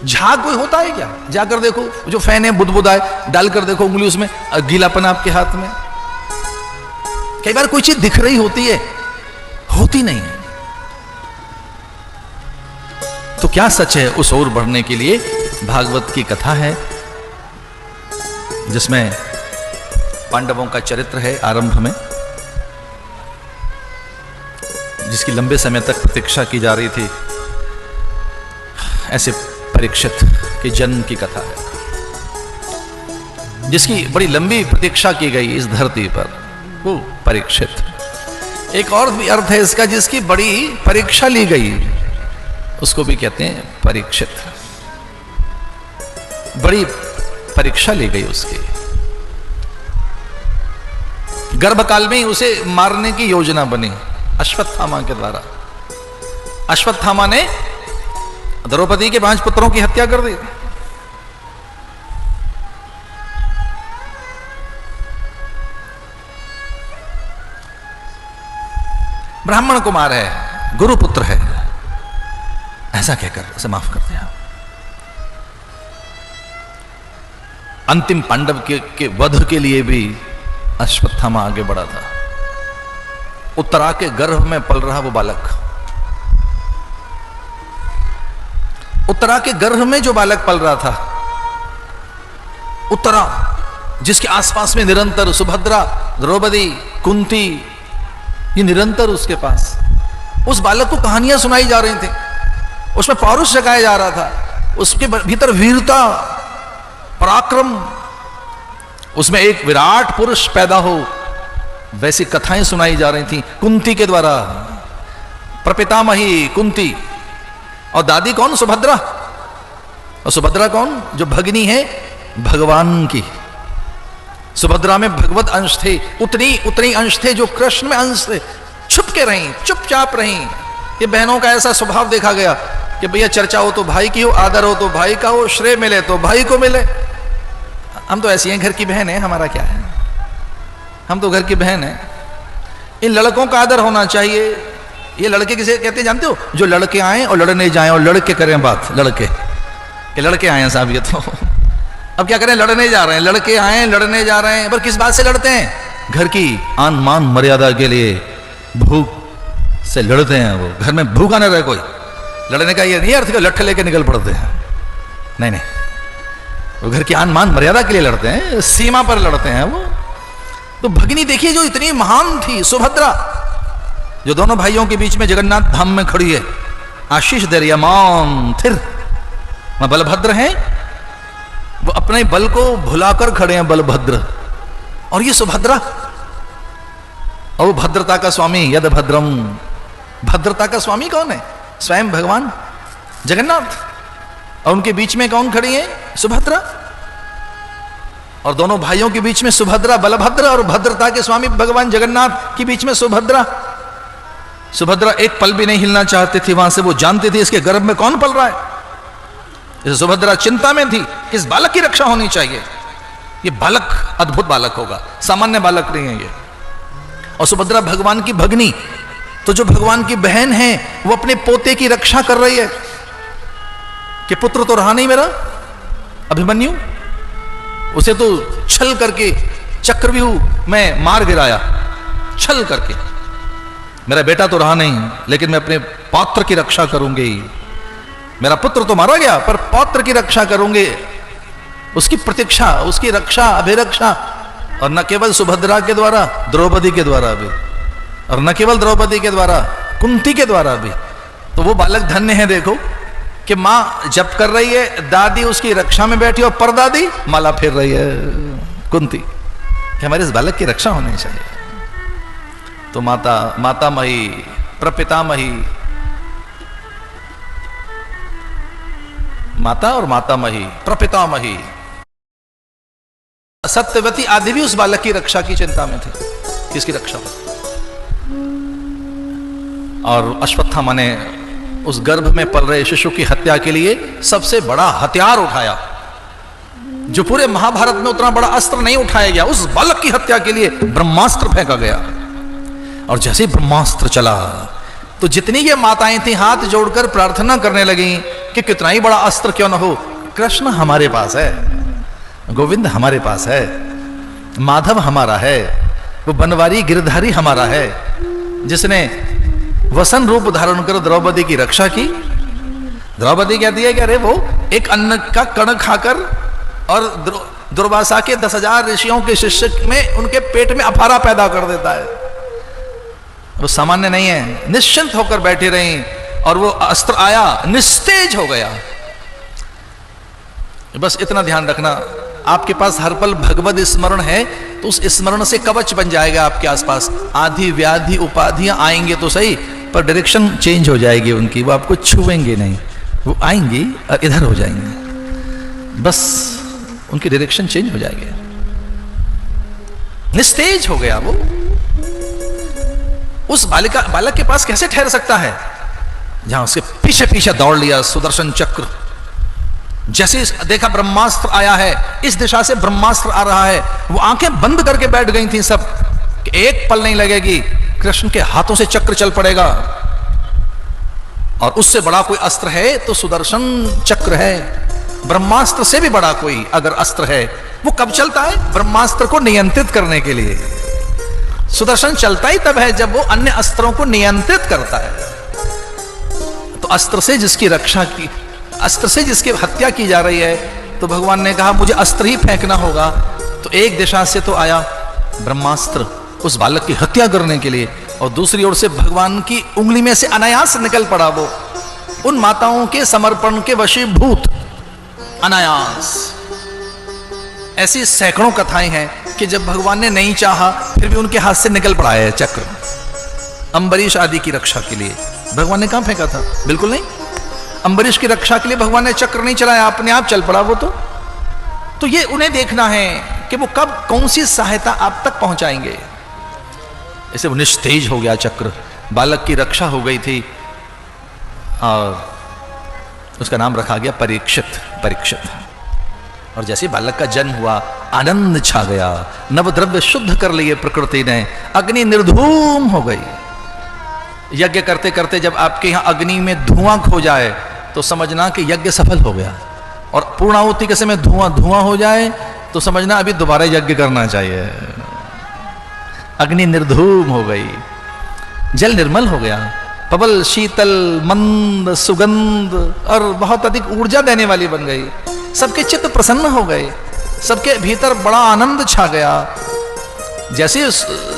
झाग कोई होता है क्या? जाकर देखो, जो फैन है बुदबुदाए, डालकर देखो उंगली, उसमें गीलापन आपके हाथ में। कई बार कोई चीज दिख रही होती है, होती नहीं है। तो क्या सच है? उस ओर बढ़ने के लिए भागवत की कथा है, जिसमें पांडवों का चरित्र है आरंभ में, जिसकी लंबे समय तक प्रतीक्षा की जा रही थी। ऐसे परीक्षित के जन्म की कथा है, जिसकी बड़ी लंबी प्रतीक्षा की गई इस धरती पर, वो परीक्षित। एक और भी अर्थ है इसका, जिसकी बड़ी परीक्षा ली गई, उसको भी कहते हैं परीक्षित। बड़ी परीक्षा ली गई उसकी, गर्भकाल में ही उसे मारने की योजना बनी अश्वत्थामा के द्वारा। अश्वत्थामा ने द्रौपदी के 5 पुत्रों की हत्या कर दी। ब्राह्मण कुमार है, गुरुपुत्र है, ऐसा कहकर उसे माफ कर दिया। अंतिम पांडव के वध के लिए भी अश्वत्थामा आगे बढ़ा था। उत्तरा के गर्भ में पल रहा वो बालक, उत्तरा के गर्भ में जो बालक पल रहा था, उत्तरा जिसके आसपास में निरंतर सुभद्रा, द्रौपदी, कुंती, ये निरंतर उसके पास, उस बालक को कहानियां सुनाई जा रही थी, उसमें पौरुष जगाया जा रहा था, उसके भीतर वीरता, पराक्रम, उसमें एक विराट पुरुष पैदा हो, वैसी कथाएं सुनाई जा रही थी कुंती के द्वारा। प्रपितामही कुंती, और दादी कौन? सुभद्रा। और सुभद्रा कौन? जो भगिनी है भगवान की। सुभद्रा में भगवत अंश थे, उतनी अंश थे जो कृष्ण में अंश थे। छुप के रहीं, चुपचाप रहीं। ये बहनों का ऐसा स्वभाव देखा गया कि भैया चर्चा हो तो भाई की हो, आदर हो तो भाई का हो, श्रेय मिले तो भाई को मिले। हम तो ऐसी हैं, घर की बहन है, हमारा क्या है, हम तो घर की बहन है। इन लड़कों का आदर होना चाहिए, ये लड़के किसे कहते हैं जानते हो? जो लड़के आए और लड़ने जाएं और लड़के करें बात, लड़के कि लड़के आए हैं साहब ये तो अब क्या करें, लड़ने जा रहे हैं, लड़के आए लड़ने जा रहे हैं, पर किस बात से लड़ते हैं? घर की आन मान मर्यादा के लिए भूख से लड़ते हैं। वो घर में भूखा न रहे कोई। लड़ने का ये नहीं अर्थ कि लठ लेके निकल पड़ते हैं, नहीं नहीं, वो घर की आन मान मर्यादा के लिए लड़ते हैं, सीमा पर लड़ते हैं वो। तो भगिनी देखिए जो इतनी महान थी, सुभद्रा, जो दोनों भाइयों के बीच में जगन्नाथ धाम में खड़ी है, आशीष दे रही है, मान थिर। वहां बलभद्र हैं, वो अपने बल को भुलाकर खड़े हैं, बलभद्र। और ये सुभद्रा, और वो भद्रता का स्वामी, यद भद्रम, भद्रता का स्वामी कौन है? स्वयं भगवान जगन्नाथ। और उनके बीच में कौन खड़ी है? सुभद्रा। और दोनों भाइयों के बीच में सुभद्रा, बलभद्र, और भद्रता के स्वामी भगवान जगन्नाथ के बीच में सुभद्रा। सुभद्रा एक पल भी नहीं हिलना चाहते थे वहां से। वो जानते थे इसके गर्भ में कौन पल रहा है। सुभद्रा चिंता में थी, किस बालक की रक्षा होनी चाहिए। ये बालक अद्भुत बालक होगा, सामान्य बालक नहीं है ये। और सुभद्रा भगवान की भगनी, तो जो भगवान की बहन है वो अपने पोते की रक्षा कर रही है कि पुत्र तो रहा नहीं मेरा अभिमन्यु, उसे तो छल करके चक्रव्यूह में मार गिराया, छल करके। मेरा बेटा तो रहा नहीं, लेकिन मैं अपने पौत्र की रक्षा करूंगी। मेरा पुत्र तो मारा गया, पर पौत्र की रक्षा करूंगे, उसकी प्रतीक्षा, उसकी रक्षा, अभिरक्षा। और न केवल सुभद्रा के द्वारा, द्रौपदी के द्वारा भी, और न केवल द्रौपदी के द्वारा, कुंती के द्वारा भी। तो वो बालक धन्य है, देखो कि मां जप कर रही है, दादी उसकी रक्षा में बैठी, और परदादी माला फेर रही है, कुंती, कि हमारे इस बालक की रक्षा होनी चाहिए। तो माता मही, प्रपितामही, माता और मातामही, प्रपितामही, सत्यवती आदि भी उस बालक की रक्षा की चिंता में थे, किसकी रक्षा हो। और अश्वत्थामा ने उस गर्भ में पल रहे शिशु की हत्या के लिए सबसे बड़ा हथियार उठाया, जो पूरे महाभारत में उतना बड़ा अस्त्र नहीं उठाया गया। उस बालक की हत्या के लिए ब्रह्मास्त्र फेंका गया। और जैसे ब्रह्मास्त्र चला तो जितनी ये माताएं थी हाथ जोड़कर प्रार्थना करने लगी कि कितना ही बड़ा अस्त्र क्यों न हो, कृष्ण हमारे पास है, गोविंद हमारे पास है, माधव हमारा है, वो बनवारी गिरधारी हमारा है, जिसने वसन रूप धारण कर द्रौपदी की रक्षा की। द्रौपदी कहती है कि अरे वो एक अन्न का कण खाकर और दुर्वासा के 10,000 ऋषियों के शिष्य में उनके पेट में अफारा पैदा कर देता है। वो सामान्य नहीं है, निश्चिंत होकर बैठी रही, और वो अस्त्र आया, निस्तेज हो गया। बस इतना ध्यान रखना, आपके पास हर पल भगवद स्मरण है तो उस स्मरण से कवच बन जाएगा आपके आसपास। आदि व्याधि उपाधियां आएंगे तो सही, पर डायरेक्शन चेंज हो जाएगी उनकी, वो आपको छुएंगे नहीं, वो आएंगी और इधर हो जाएंगे, बस उनकी डायरेक्शन चेंज हो जाएगी। निस्तेज हो गया वो। उस बालक के पास कैसे ठहर सकता है, जहां उसके पीछे पीछे दौड़ लिया सुदर्शन चक्र। जैसे देखा ब्रह्मास्त्र आया है, इस दिशा से ब्रह्मास्त्र आ रहा है, वो आंखें बंद करके बैठ गई थी सब कि एक पल नहीं लगेगी, कृष्ण के हाथों से चक्र चल पड़ेगा। और उससे बड़ा कोई अस्त्र है तो सुदर्शन चक्र है। ब्रह्मास्त्र से भी बड़ा कोई अगर अस्त्र है, वो कब चलता है? ब्रह्मास्त्र को नियंत्रित करने के लिए। सुदर्शन चलता ही तब है जब वो अन्य अस्त्रों को नियंत्रित करता है। तो अस्त्र से जिसकी रक्षा की, अस्त्र से जिसकी हत्या की जा रही है, तो भगवान ने कहा मुझे अस्त्र ही फेंकना होगा। तो एक दिशा से तो आया ब्रह्मास्त्र उस बालक की हत्या करने के लिए, और दूसरी ओर से भगवान की उंगली में से अनायास निकल पड़ा वो उन माताओं के समर्पण के वशीभूत, अनायास। ऐसी सैकड़ों कथाएं हैं कि जब भगवान ने नहीं चाहा फिर भी उनके हाथ से निकल पड़ा है चक्र। अम्बरीश आदि की रक्षा के लिए भगवान ने कहां फेंका था? बिल्कुल नहीं। अम्बरीश की रक्षा के लिए भगवान ने चक्र नहीं चलाया, अपने आप चल पड़ा वो। तो ये उन्हें देखना है कि वो कब कौन सी सहायता आप तक पहुंचाएंगे। ऐसे वो निस्तेज हो गया चक्र, बालक की रक्षा हो गई थी, और उसका नाम रखा गया परीक्षित। परीक्षित। और जैसे बालक का जन्म हुआ, आनंद छा गया, नवद्रव्य शुद्ध कर लिए प्रकृति ने, अग्नि निर्धूम हो गई। यज्ञ करते करते जब आपके यहाँ अग्नि में धुआं खो जाए तो समझना कि यज्ञ सफल हो गया, और पूर्णाहुति के समय धुआं धुआं हो जाए तो समझना अभी दोबारा यज्ञ करना चाहिए। अग्नि निर्धूम हो गई, जल निर्मल हो गया, पवल शीतल मंद सुगंध और बहुत अधिक ऊर्जा देने वाली बन गई। सबके चित्त प्रसन्न हो गए, सबके भीतर बड़ा आनंद छा गया। जैसे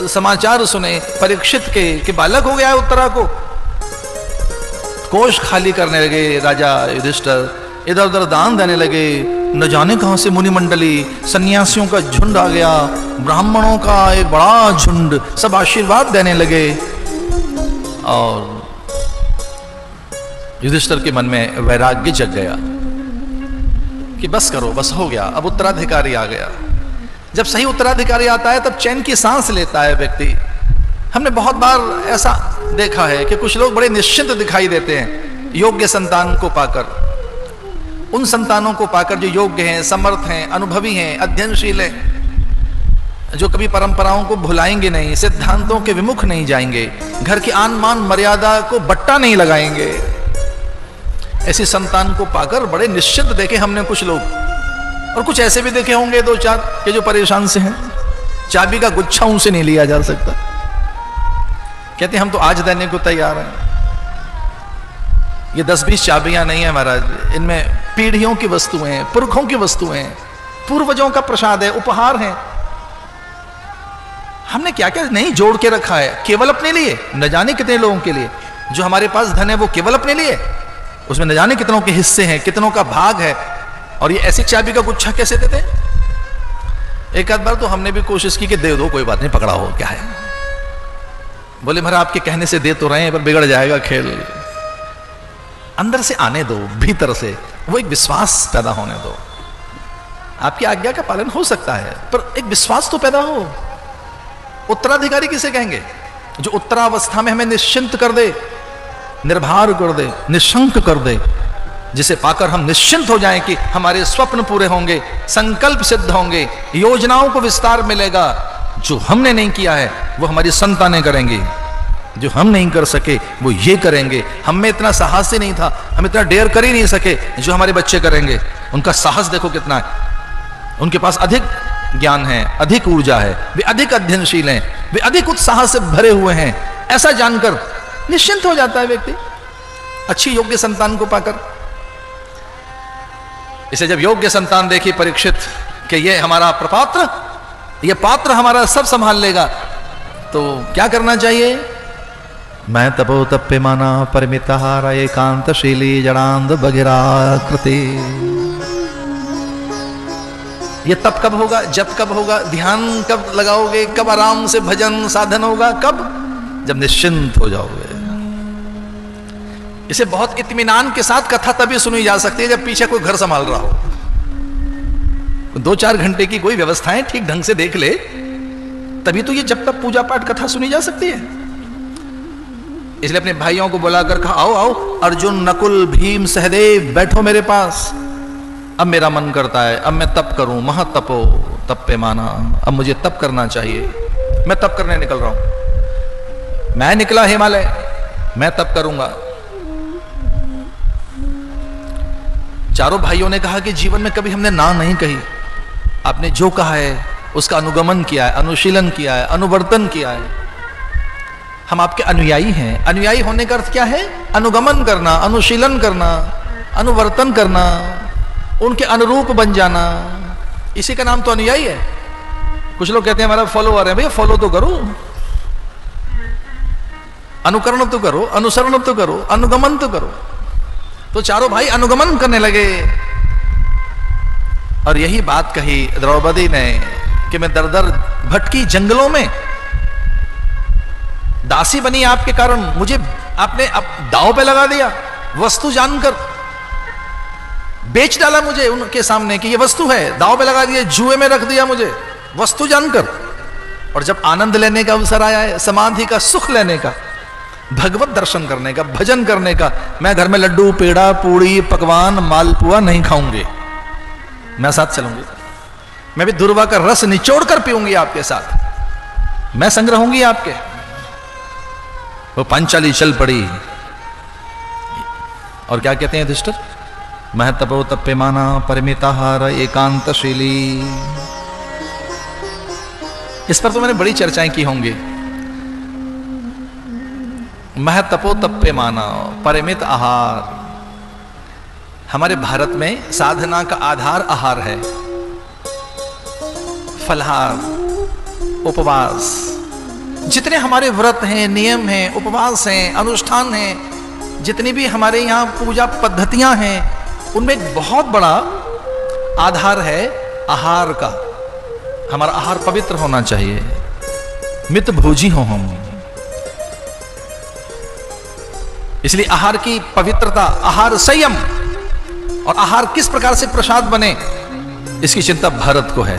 समाचार सुने परीक्षित के कि बालक हो गया है उत्तरा को, कोष खाली करने लगे राजा युधिष्ठिर, इधर उधर दान देने लगे। न जाने कहां से मुनि मंडली सन्यासियों का झुंड आ गया, ब्राह्मणों का एक बड़ा झुंड, सब आशीर्वाद देने लगे। और युधिष्ठिर के मन में वैराग्य जग गया कि बस करो, बस हो गया, अब उत्तराधिकारी आ गया। जब सही उत्तराधिकारी आता है तब चैन की सांस लेता है व्यक्ति। हमने बहुत बार ऐसा देखा है कि कुछ लोग बड़े निश्चिंत दिखाई देते हैं योग्य संतान को पाकर। उन संतानों को पाकर जो योग्य हैं, समर्थ हैं, अनुभवी हैं, अध्ययनशील हैं, जो कभी परंपराओं को भुलाएंगे नहीं, सिद्धांतों के विमुख नहीं जाएंगे, घर की आन मान मर्यादा को बट्टा नहीं लगाएंगे, ऐसी संतान को पाकर बड़े निश्चिंत देखे हमने कुछ लोग। और कुछ ऐसे भी देखे होंगे दो चार के जो परेशान से हैं, चाबी का गुच्छा उनसे नहीं लिया जा सकता, कहते हम तो आज देने को तैयार हैं। ये 10-20 चाबियां नहीं है महाराज, इनमें पीढ़ियों की वस्तुएं, पुरखों की वस्तुएं, पूर्वजों का प्रसाद है, उपहार है। हमने क्या क्या नहीं जोड़ के रखा है केवल अपने लिए, न जाने कितने लोगों के लिए। जो हमारे पास धन है वो केवल अपने लिए, उसमें न जाने कितनों के हिस्से हैं, कितनों का भाग है। और ये ऐसी चाबी का गुच्छा कैसे देते? एक आध बार तो हमने भी कोशिश की कि दे दो, कोई बात नहीं, पकड़ा हो, क्या है। बोले महाराज आपके कहने से दे तो रहे हैं पर बिगड़ जाएगा खेल। अंदर से आने दो, भीतर से वो एक विश्वास पैदा होने दो। आपकी आज्ञा का पालन हो सकता है पर एक विश्वास तो पैदा हो। उत्तराधिकारी किसे कहेंगे? जो उत्तरावस्था में हमें निश्चिंत कर दे, निर्भर कर दे, निशंक कर दे, जिसे पाकर हम निश्चिंत हो जाएं कि हमारे स्वप्न पूरे होंगे, संकल्प सिद्ध होंगे, योजनाओं को विस्तार मिलेगा। जो हमने नहीं किया है वो हमारी संतानें करेंगी, जो हम नहीं कर सके वो ये करेंगे। हम में इतना साहस ही नहीं था, हम इतना डेयर कर ही नहीं सके, जो हमारे बच्चे करेंगे। उनका साहस देखो कितना है, उनके पास अधिक ज्ञान है, अधिक ऊर्जा है, वे अधिक अध्ययनशील हैं, वे अधिक उत्साह से भरे हुए हैं। ऐसा जानकर निश्चिंत हो जाता है व्यक्ति अच्छी योग्य संतान को पाकर। इसे जब योग्य संतान देखी परीक्षित कि ये हमारा प्रपात्र, ये पात्र हमारा सब संभाल लेगा, तो क्या करना चाहिए? मैं तपो तप्यमाना परिमितहार एकांतशीली जड़ांध बगिराकृति। ये तप कब होगा, जप कब होगा, ध्यान कब लगाओगे, कब आराम से भजन साधन होगा? कब? जब निश्चिंत हो जाओगे। इसे बहुत इत्मीनान के साथ कथा तभी सुनी जा सकती है जब पीछे कोई घर संभाल रहा हो। 2-4 घंटे की कोई व्यवस्थाएं ठीक ढंग से देख ले, तभी तो ये जब तक पूजा पाठ कथा सुनी जा सकती है। इसलिए अपने भाइयों को बुलाकर कहा, आओ आओ अर्जुन, नकुल, भीम, सहदेव, बैठो मेरे पास। अब मेरा मन करता है, अब मैं तप करूं, महातपो तप्यमाना, अब मुझे तप करना चाहिए। मैं तप करने निकल रहा हूं, मैं निकला हिमालय, मैं तप करूंगा। चारों भाइयों ने कहा कि जीवन में कभी हमने ना नहीं कही, आपने जो कहा है उसका अनुगमन किया है, अनुशीलन किया है, अनुवर्तन किया है। हम आपके अनुयायी हैं। अनुयायी होने का अर्थ क्या है? अनुगमन करना, अनुशीलन करना, अनुवर्तन करना, उनके अनुरूप बन जाना, इसी का नाम तो अनुयायी है। कुछ लोग कहते हैं हमारा फॉलोअर है, भैया फॉलो तो करो, अनुकरण तो करो, अनुसरण तो करो, अनुगमन तो करो। तो चारों भाई अनुगमन करने लगे और यही बात कही द्रौपदी ने कि मैं दर दर भटकी जंगलों में, दासी बनी आपके कारण, मुझे आपने दांव पे लगा दिया, वस्तु जानकर बेच डाला मुझे उनके सामने कि ये वस्तु है, दांव पे लगा दिया, जुए में रख दिया मुझे वस्तु जानकर। और जब आनंद लेने का अवसर आया है, समाधि का सुख लेने का, भगवत दर्शन करने का, भजन करने का, मैं घर में लड्डू, पेड़ा, पूड़ी, पकवान, मालपुआ नहीं खाऊंगी, मैं साथ चलूंगी। मैं भी दुर्वा का रस निचोड़ कर पीऊंगी आपके साथ, मैं संग रहूंगी आपके। वो पांचाली चल पड़ी। और क्या कहते हैं युधिष्ठिर? महतपो तप्यमाना परिमिताहार एकांतशीली। इस पर तो मैंने बड़ी चर्चाएं की होंगी। महतपो तप्यमाना परिमित आहार। हमारे भारत में साधना का आधार आहार है, फलाहार, उपवास। जितने हमारे व्रत हैं, नियम हैं, उपवास हैं, अनुष्ठान हैं, जितनी भी हमारे यहाँ पूजा पद्धतियां हैं, उनमें एक बहुत बड़ा आधार है आहार का। हमारा आहार पवित्र होना चाहिए, मित भोजी हो हम। इसलिए आहार की पवित्रता, आहार संयम, और आहार किस प्रकार से प्रसाद बने, इसकी चिंता भारत को है।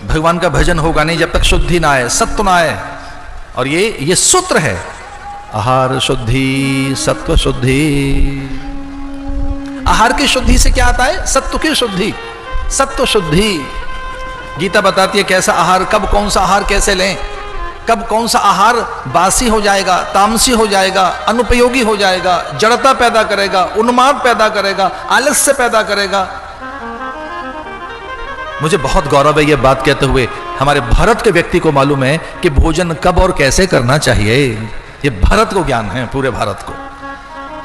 भगवान का भजन होगा नहीं जब तक शुद्धि ना आए, सत्व ना आए। और ये सूत्र है, आहार शुद्धि सत्व शुद्धि। आहार की शुद्धि से क्या आता है? सत्व की शुद्धि, सत्व शुद्धि। गीता बताती है कैसा आहार, कब कौन सा आहार कैसे लें, कब कौन सा आहार बासी हो जाएगा, तामसी हो जाएगा, अनुपयोगी हो जाएगा, जड़ता पैदा करेगा, उन्माद पैदा करेगा, आलस्य पैदा करेगा। मुझे बहुत गौरव है यह बात कहते हुए, हमारे भारत के व्यक्ति को मालूम है कि भोजन कब और कैसे करना चाहिए। ये भारत को ज्ञान है, पूरे भारत को।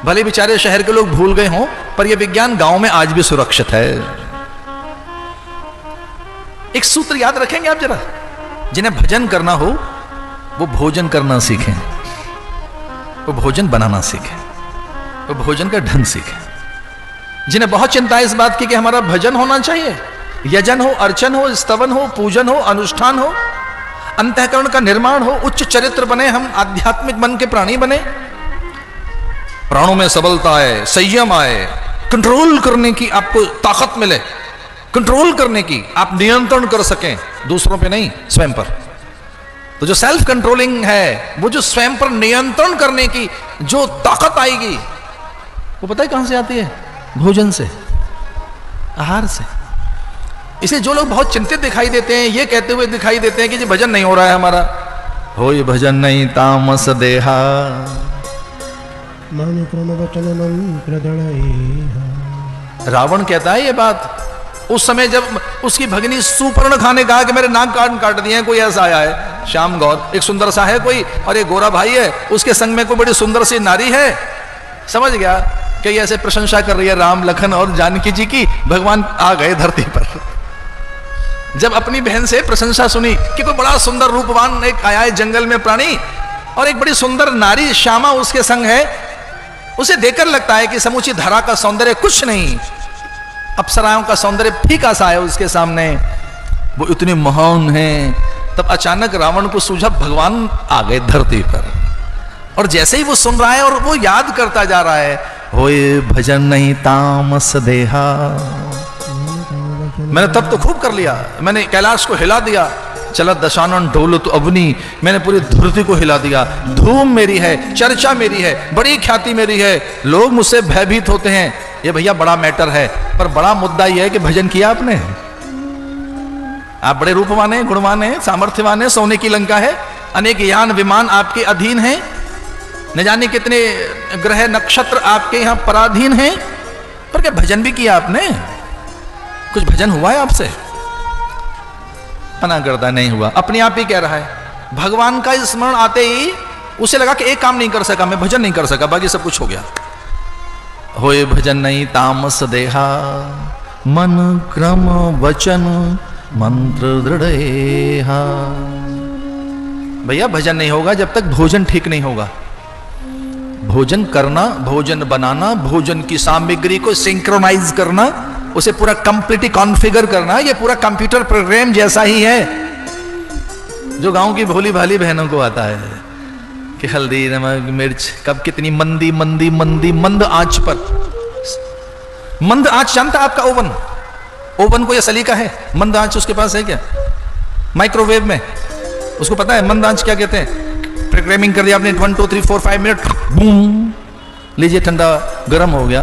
भले बेचारे शहर के लोग भूल गए हों, पर यह विज्ञान गांव में आज भी सुरक्षित है। एक सूत्र याद रखेंगे आप जरा, जिन्हें भजन करना हो वो भोजन करना सीखें, वो भोजन बनाना सीखें, वो भोजन का ढंग सीखें। जिन्हें बहुत चिंता है इस बात की कि हमारा भजन होना चाहिए, यजन हो, अर्चन हो, स्तवन हो, पूजन हो, अनुष्ठान हो, अंतःकरण का निर्माण हो, उच्च चरित्र बने, हम आध्यात्मिक मन के प्राणी बने, प्राणों में सबलता आए, संयम आए, कंट्रोल करने की आपको ताकत मिले, कंट्रोल करने की, आप नियंत्रण कर सकें दूसरों पे नहीं, स्वयं पर। तो जो सेल्फ कंट्रोलिंग है, वो जो स्वयं पर नियंत्रण करने की जो ताकत आएगी, वो पता है कहां से आती है? भोजन से, आहार से। इसलिए जो लोग बहुत चिंतित दिखाई देते हैं, ये कहते हुए दिखाई देते हैं कि जी भजन नहीं हो रहा है हमारा, हो ये भजन नहीं तामस देहा, रावण कहता है ये बात उस समय जब उसकी भगिनी सुपर्णखा ने कहा कि मेरे नाक काट दिए हैं। कोई ऐसा आया है श्याम गौर, एक सुंदर सा है कोई, और एक गोरा भाई है, उसके संग में कोई बड़ी सुंदर सी नारी है। समझ गया कि ऐसे प्रशंसा कर रही है राम, लखन और जानकी जी की। भगवान आ गए धरती पर। जब अपनी बहन से प्रशंसा सुनी कि कोई बड़ा सुंदर रूपवान एक आया है जंगल में प्राणी, और एक बड़ी सुंदर नारी श्यामा उसके संग है, उसे देखकर लगता है कि समूची धरा का सौंदर्य कुछ नहीं, अप्सराओं का सौंदर्य फीका सा है उसके सामने, वो इतने महान हैं। तब अचानक रावण को सूझा भगवान आ गए धरती पर, और जैसे ही वो सुन रहा है और वो याद करता जा रहा है, होए भजन नहीं तामस देहा। मैंने तब तो खूब कर लिया, मैंने कैलाश को हिला दिया, चला दशानन डोलत अवनी, मैंने पूरी धरती को हिला दिया। धूम मेरी है, चर्चा मेरी है, बड़ी ख्याति मेरी है, लोग मुझसे भयभीत होते हैं। ये भैया बड़ा मैटर है, पर बड़ा मुद्दा यह है कि भजन किया आपने? आप बड़े रूपवान हैं, गुणवान हैं, सामर्थ्यवान हैं, सोने की लंका है, अनेक यान विमान आपके अधीन हैं, न जाने कितने ग्रह नक्षत्र आपके यहां पराधीन हैं, पर क्या भजन भी किया आपने? कुछ भजन हुआ है आपसे? मना करता नहीं हुआ, अपने आप ही कह रहा है। भगवान का स्मरण आते ही उसे लगा कि एक काम नहीं कर सका, मैं भजन नहीं कर सका, बाकी सब कुछ हो गया। होए भजन नहीं तामस देहा, मन क्रम वचन मंत्र दृढ़ेहा। भैया भजन नहीं होगा जब तक भोजन ठीक नहीं होगा। भोजन करना, भोजन बनाना, भोजन की सामग्री को सिंक्रोनाइज करना, उसे पूरा कंप्लीटली कॉन्फ़िगर करना, ये पूरा कंप्यूटर प्रोग्राम जैसा ही है जो गांव की भोली भाली बहनों को आता है कि हल्दी नमक मिर्च कब कितनी मंदी मंदी मंदी मंद आंच पर। मंद आंच जानता आपका ओवन? ओवन को यह सलीका है, मंद आंच उसके पास है क्या? माइक्रोवेव में उसको पता है मंद आंच क्या कहते हैं? प्रोग्रामिंग कर दिया आपने 1 2 3 4 5 मिनट, बूम, लीजिए ठंडा गर्म हो गया।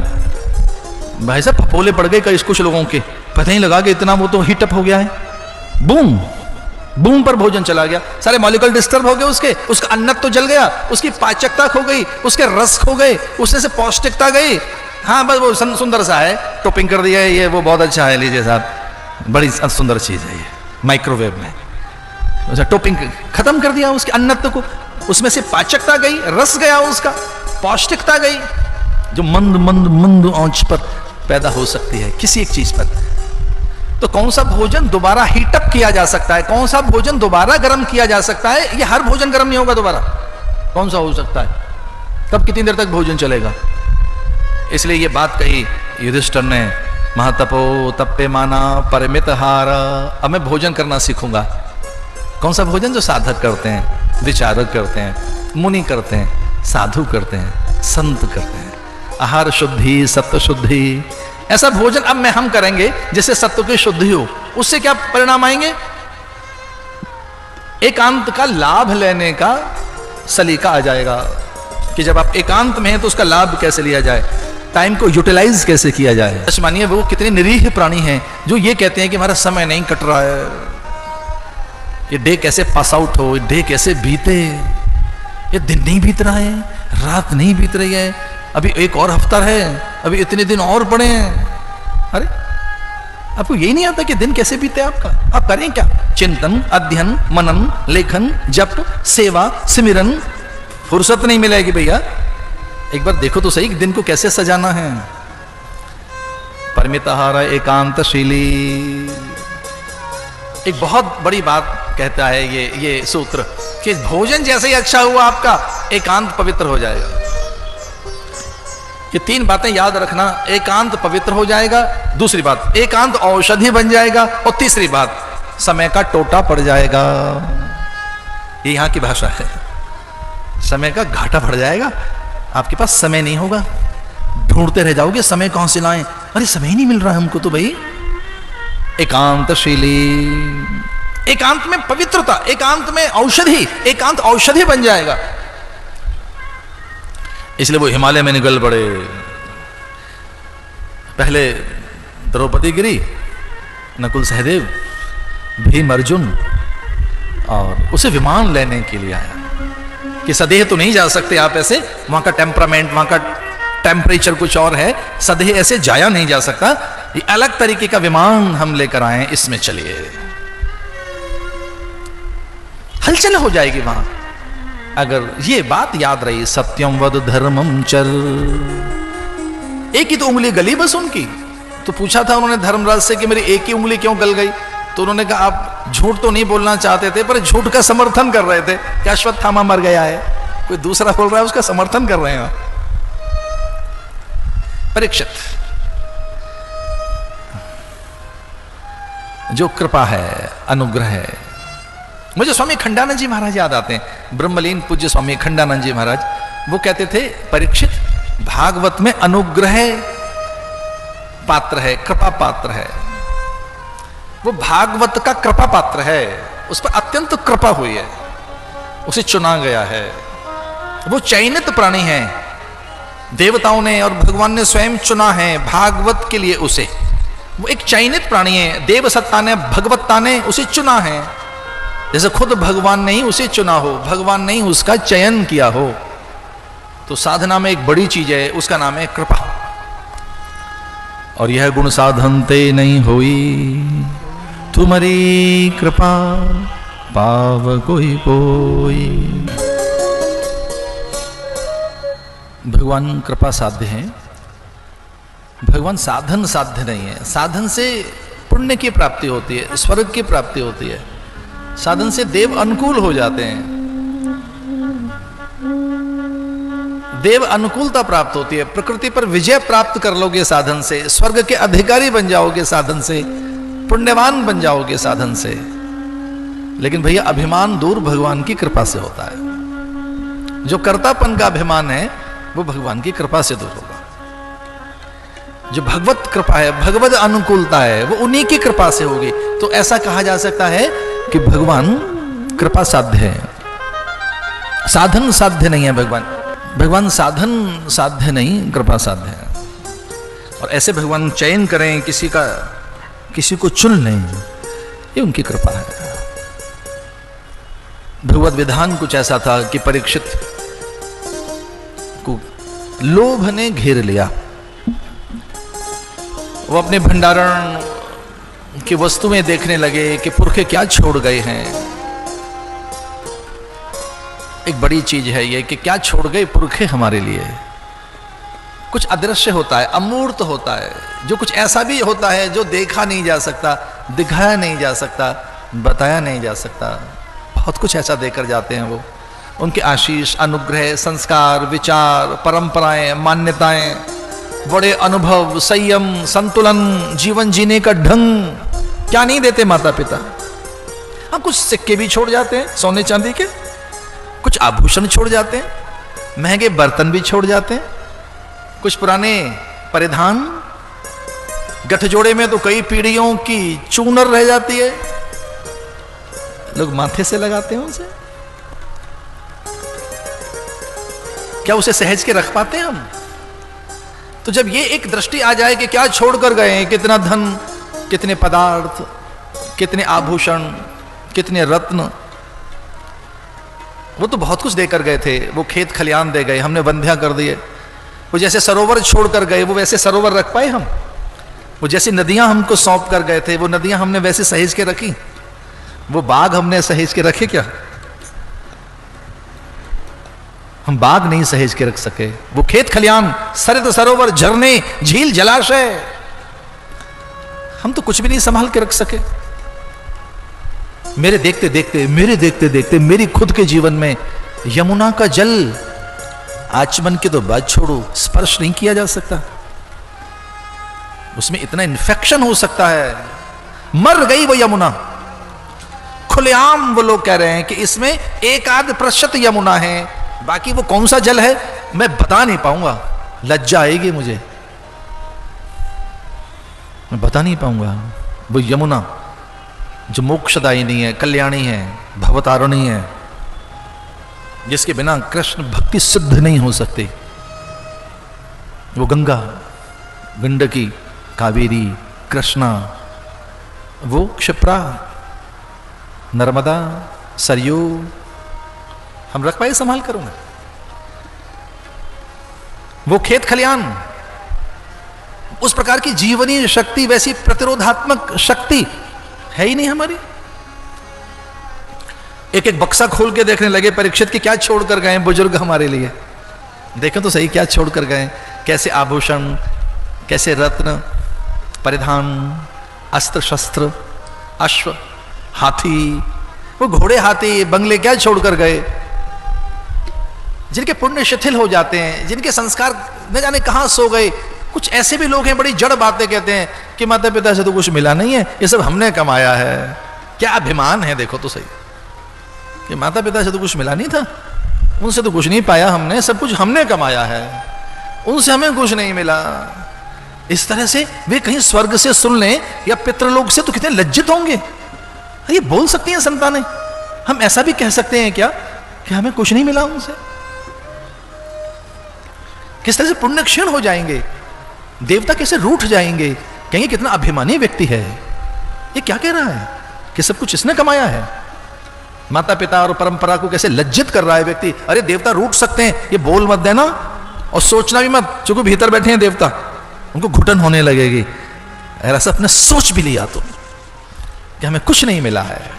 भाई साहब फपोले पड़ गए कई कुछ लोगों के, पता ही लगा कि इतना वो तो हीटअप हो गया है, बूम बूम पर भोजन चला गया, सारे मॉलिक्यूल डिस्टर्ब हो गए उसका अन्नत तो जल गया, उसकी पाचकता खो गई, उसके रस खो गए, उसमें से पौष्टिकता गई। हाँ बस वो सुंदर सा है, टॉपिंग कर दिया है, ये वो बहुत अच्छा है, लीजिए साहब, बड़ी सुंदर चीज है ये, माइक्रोवेव में टॉपिंग खत्म कर दिया उसके अन्नत को, उसमें से पाचकता गई, रस गया, उसका पौष्टिकता गई, जो मंद मंद मंद आंच पर पैदा हो सकती है किसी एक चीज पर। तो कौन सा भोजन दोबारा हीटअप किया जा सकता है, कौन सा भोजन दोबारा गर्म किया जा सकता है? ये हर भोजन गर्म नहीं होगा दोबारा, कौन सा हो सकता है? कब कितनी देर तक भोजन चलेगा? इसलिए ये बात कही युधिष्ठिर ने, महातपो तप्पे माना परिमित हार। अब मैं भोजन करना सीखूंगा। कौन सा भोजन? जो साधक करते हैं, विचारक करते हैं, मुनि करते हैं, साधु करते हैं, संत करते हैं। आहार शुद्धि, सत्व शुद्धि, ऐसा भोजन अब मैं हम करेंगे जिससे सत्व की शुद्धि हो। उससे क्या परिणाम आएंगे? एकांत का लाभ लेने का सलीका आ जाएगा कि जब आप एकांत में हैं तो उसका लाभ कैसे लिया जाए, टाइम को यूटिलाइज कैसे किया जाए। मानिए वो कितने निरीह प्राणी हैं जो ये कहते हैं कि हमारा समय नहीं कट रहा है, ये डे कैसे पास आउट हो, ये डे कैसे बीते, ये दिन नहीं बीत रहा है, रात नहीं बीत रही है, अभी एक और हफ्ता है, अभी इतने दिन और पड़े हैं। अरे आपको यही नहीं आता कि दिन कैसे बीते आपका? आप करें क्या? चिंतन, अध्ययन, मनन, लेखन, जप, सेवा, सिमरन। फुर्सत नहीं मिलेगी भैया। एक बार देखो तो सही दिन को कैसे सजाना है। परमिताहार एकांतशीली, एक बहुत बड़ी बात कहता है ये सूत्र कि भोजन जैसे ही अच्छा हुआ आपका, एकांत पवित्र हो जाएगा। ये तीन बातें याद रखना, एकांत पवित्र हो जाएगा, दूसरी बात एकांत औषधि बन जाएगा, और तीसरी बात समय का टोटा पड़ जाएगा। ये यहां की भाषा है, समय का घाटा पड़ जाएगा, आपके पास समय नहीं होगा, ढूंढते रह जाओगे समय कहां से लाएं, अरे समय ही नहीं मिल रहा है हमको तो भाई। एकांतशीली, एकांत में पवित्रता, एकांत में औषधि, एकांत औषधि बन जाएगा। इसलिए वो हिमालय में निकल पड़े। पहले द्रौपदी गिरी, नकुल सहदेव, भीम अर्जुन, और उसे विमान लेने के लिए आया कि सदेह तो नहीं जा सकते आप ऐसे, वहां का टेम्परामेंट, वहां का टेम्परेचर कुछ और है, सदेह ऐसे जाया नहीं जा सकता, ये अलग तरीके का विमान हम लेकर आए, इसमें चलिए। हलचल हो जाएगी वहां अगर ये बात याद रही, सत्यम वद धर्मम चर। एक ही तो उंगली गली बस उनकी। तो पूछा था उन्होंने धर्मराज से कि मेरी एक ही उंगली क्यों गल गई? तो उन्होंने कहा आप झूठ तो नहीं बोलना चाहते थे, पर झूठ का समर्थन कर रहे थे कि अश्वत्थामा मर गया है, कोई दूसरा बोल रहा है उसका समर्थन कर रहे हैं। परीक्षित, जो कृपा है, अनुग्रह है। मुझे स्वामी खंडानंद जी महाराज याद आते हैं, ब्रह्मलीन पूज्य स्वामी खंडानंद जी महाराज। वो कहते थे परीक्षित भागवत में अनुग्रह पात्र है, कृपा पात्र है, वो भागवत का कृपा पात्र है, उस पर अत्यंत कृपा हुई है, उसे चुना गया है। वो चयनित प्राणी है, देवताओं ने और भगवान ने स्वयं चुना है भागवत के लिए उसे। वो एक चयनित प्राणी है, देव सत्ता ने, भगवत्ता ने उसे चुना है। जैसे खुद भगवान ने ही उसे चुना हो, भगवान ने ही उसका चयन किया हो। तो साधना में एक बड़ी चीज है, उसका नाम है कृपा। और यह गुण साधनते नहीं होई, तुम्हारी कृपा पाव कोई कोई। भगवान कृपा साध्य है, भगवान साधन साध्य नहीं है। साधन से पुण्य की प्राप्ति होती है, स्वर्ग की प्राप्ति होती है, साधन से देव अनुकूल हो जाते हैं, देव अनुकूलता प्राप्त होती है, प्रकृति पर विजय प्राप्त कर लोगे साधन से, स्वर्ग के अधिकारी बन जाओगे साधन से, पुण्यवान बन जाओगे साधन से। लेकिन भैया अभिमान दूर भगवान की कृपा से होता है। जो कर्तापन का अभिमान है वो भगवान की कृपा से दूर होगा। जो भगवत कृपा है, भगवत अनुकूलता है, वो उन्हीं की कृपा से होगी। तो ऐसा कहा जा सकता है कि भगवान कृपा साध्य है, साधन साध्य नहीं है। भगवान साधन साध्य नहीं, कृपा साध्य है। और ऐसे भगवान चयन करें, किसी को चुन लें, ये उनकी कृपा है। भगवत विधान कुछ ऐसा था कि परीक्षित को लोभ ने घेर लिया। वो अपने भंडारण की वस्तुएं देखने लगे कि पुरखे क्या छोड़ गए हैं। एक बड़ी चीज है ये कि क्या छोड़ गए पुरखे हमारे लिए। कुछ अदृश्य होता है, अमूर्त होता है, जो कुछ ऐसा भी होता है जो देखा नहीं जा सकता, दिखाया नहीं जा सकता, बताया नहीं जा सकता। बहुत कुछ ऐसा देकर जाते हैं वो। उनके आशीष, अनुग्रह, संस्कार, विचार, परंपराएं, मान्यताएं, बड़े अनुभव, संयम, संतुलन, जीवन जीने का ढंग क्या नहीं देते माता पिता। हाँ, कुछ सिक्के भी छोड़ जाते हैं सोने चांदी के, कुछ आभूषण छोड़ जाते हैं, महंगे बर्तन भी छोड़ जाते हैं, कुछ पुराने परिधान, गठजोड़े में तो कई पीढ़ियों की चूनर रह जाती है, लोग माथे से लगाते हैं उसे। क्या उसे सहज के रख पाते हैं हम? तो जब ये एक दृष्टि आ जाए कि क्या छोड़कर गए हैं, कितना धन, कितने पदार्थ, कितने आभूषण, कितने रत्न, वो तो बहुत कुछ देकर गए थे। वो खेत खलियान दे गए, हमने बंधिया कर दिए। वो जैसे सरोवर छोड़कर गए, वो वैसे सरोवर रख पाए हम? वो जैसी नदियां हमको सौंप कर गए थे, वो नदियां हमने वैसे सहेज के रखी? वो बाग हमने सहेज के रखे क्या? हम बाग नहीं सहेज के रख सके। वो खेत खलियान, सरित सरोवर, झरने, झील, जलाशय, हम तो कुछ भी नहीं संभाल के रख सके। मेरे देखते देखते मेरी खुद के जीवन में यमुना का जल, आचमन की तो बात छोड़ो, स्पर्श नहीं किया जा सकता। उसमें इतना इन्फेक्शन हो सकता है। मर गई वो यमुना। खुलेआम वो लोग कह रहे हैं कि इसमें 1% यमुना है, बाकी वो कौन सा जल है मैं बता नहीं पाऊंगा। लज्जा आएगी मुझे, मैं बता नहीं पाऊंगा। वो यमुना जो मोक्षदायिनी है, कल्याणी है, भवतारिणी है, जिसके बिना कृष्ण भक्ति सिद्ध नहीं हो सकती। वो गंगा, गंडकी, कावेरी, कृष्णा, वो क्षिप्रा, नर्मदा, सरयू, हम रख पाए संभाल करूंगा। वो खेत खलियान, उस प्रकार की जीवनीय शक्ति, वैसी प्रतिरोधात्मक शक्ति है ही नहीं हमारी। एक एक बक्सा खोल के देखने लगे परीक्षित की क्या छोड़कर गए बुजुर्ग हमारे लिए। देखें तो सही क्या छोड़कर गए, कैसे आभूषण, कैसे रत्न, परिधान, अस्त्र शस्त्र, अश्व, हाथी, वो घोड़े, हाथी, बंगले क्या छोड़कर गए, जिनके पुण्य शिथिल हो जाते हैं, जिनके संस्कार न जाने कहां सो गए। कुछ ऐसे भी लोग हैं बड़ी जड़ बातें कहते हैं कि माता पिता से तो कुछ मिला नहीं है, ये सब हमने कमाया है। क्या अभिमान है, देखो तो सही, कि माता पिता से तो कुछ मिला नहीं था, उनसे तो कुछ नहीं पाया हमने, सब कुछ हमने कमाया है, उनसे हमें कुछ नहीं मिला। इस तरह से वे कहीं स्वर्ग से सुन लें या पितृलोक से तो कितने लज्जित होंगे। ये बोल सकती हैं संतानें? हम ऐसा भी कह सकते हैं क्या कि हमें कुछ नहीं मिला उनसे? किस तरह से पुण्य क्षीण हो जाएंगे, देवता कैसे रूठ जाएंगे, कहेंगे कितना अभिमानी व्यक्ति है, ये क्या कह रहा है कि सब कुछ इसने कमाया है। माता पिता और परंपरा को कैसे लज्जित कर रहा है व्यक्ति। अरे देवता रूठ सकते हैं, ये बोल मत देना और सोचना भी मत, चूंकि भीतर बैठे हैं देवता, उनको घुटन होने लगेगी। अगर ऐसा अपने सोच भी लिया तो कि हमें कुछ नहीं मिला है,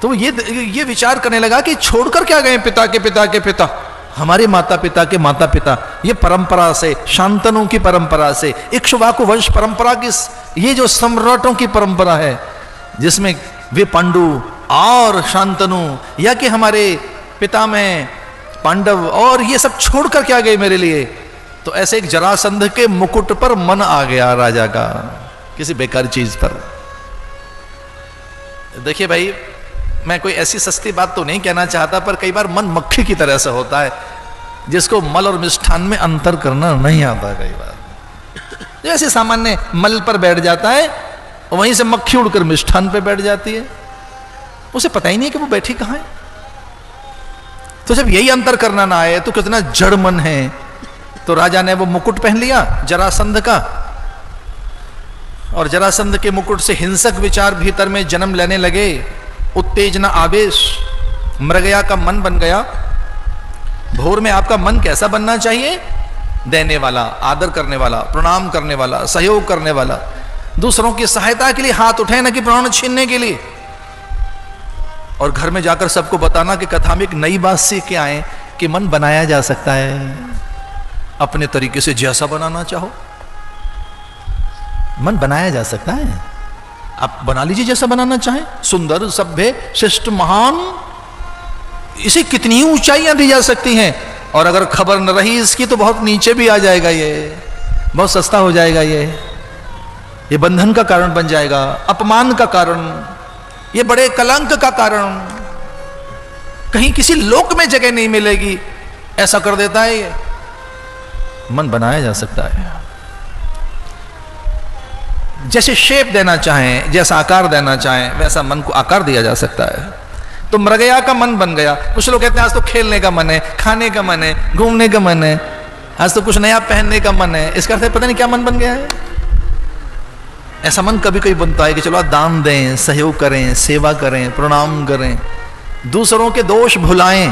तो ये विचार करने लगा कि छोड़कर क्या गए पिता के पिता के पिता, हमारे माता पिता के माता पिता। ये परंपरा से, शांतनु की परंपरा से, इक्ष्वाकु वंश परंपरा की, ये जो सम्राटों की परंपरा है, जिसमें वे पांडु और शांतनु, या कि हमारे पिता में पांडव, और ये सब छोड़कर क्या गए मेरे लिए। तो ऐसे एक जरासंध के मुकुट पर मन आ गया राजा का, किसी बेकार चीज पर। देखिए भाई, मैं कोई ऐसी सस्ती बात तो नहीं कहना चाहता, पर कई बार मन मक्खी की तरह से होता है, जिसको मल और मिष्ठान में अंतर करना नहीं आता। कई बार जैसे सामान्य मल पर बैठ जाता है, वहीं से मक्खी उड़कर मिष्ठान पे बैठ जाती है, उसे पता ही नहीं है कि वो बैठी कहां है। तो जब यही अंतर करना ना आए तो कितना जड़ मन है। तो राजा ने वो मुकुट पहन लिया जरासंध का, और जरासंध के मुकुट से हिंसक विचार भीतर में जन्म लेने लगे उत्तेजना, आवेश, मृगया का मन बन गया। भोर में आपका मन कैसा बनना चाहिए? देने वाला, आदर करने वाला, प्रणाम करने वाला, सहयोग करने वाला, दूसरों की सहायता के लिए हाथ उठाए, न कि प्राण छीनने के लिए। और घर में जाकर सबको बताना कि कथा में एक नई बात सीख के आए कि मन बनाया जा सकता है, अपने तरीके से जैसा बनाना चाहो मन बनाया जा सकता है। आप बना लीजिए जैसा बनाना चाहें, सुंदर, सभ्य, शिष्ट, महान, इसे कितनी ऊंचाइयां दी जा सकती हैं। और अगर खबर न रही इसकी तो बहुत नीचे भी आ जाएगा, ये बहुत सस्ता हो जाएगा, ये बंधन का कारण बन जाएगा, अपमान का कारण, ये बड़े कलंक का कारण, कहीं किसी लोक में जगह नहीं मिलेगी, ऐसा कर देता है ये। मन बनाया जा सकता है, जैसे शेप देना चाहें, जैसा आकार देना चाहें, वैसा मन को आकार दिया जा सकता है। तो मृगया का मन बन गया। कुछ लोग कहते हैं आज तो खेलने का मन है, खाने का मन है, घूमने का मन है, आज तो कुछ नया पहनने का मन है। इसका अर्थ पता नहीं क्या मन बन गया है। ऐसा मन कभी कभी बनता है कि चलो दान दें, सहयोग करें, सेवा करें, प्रणाम करें, दूसरों के दोष भुलाएं।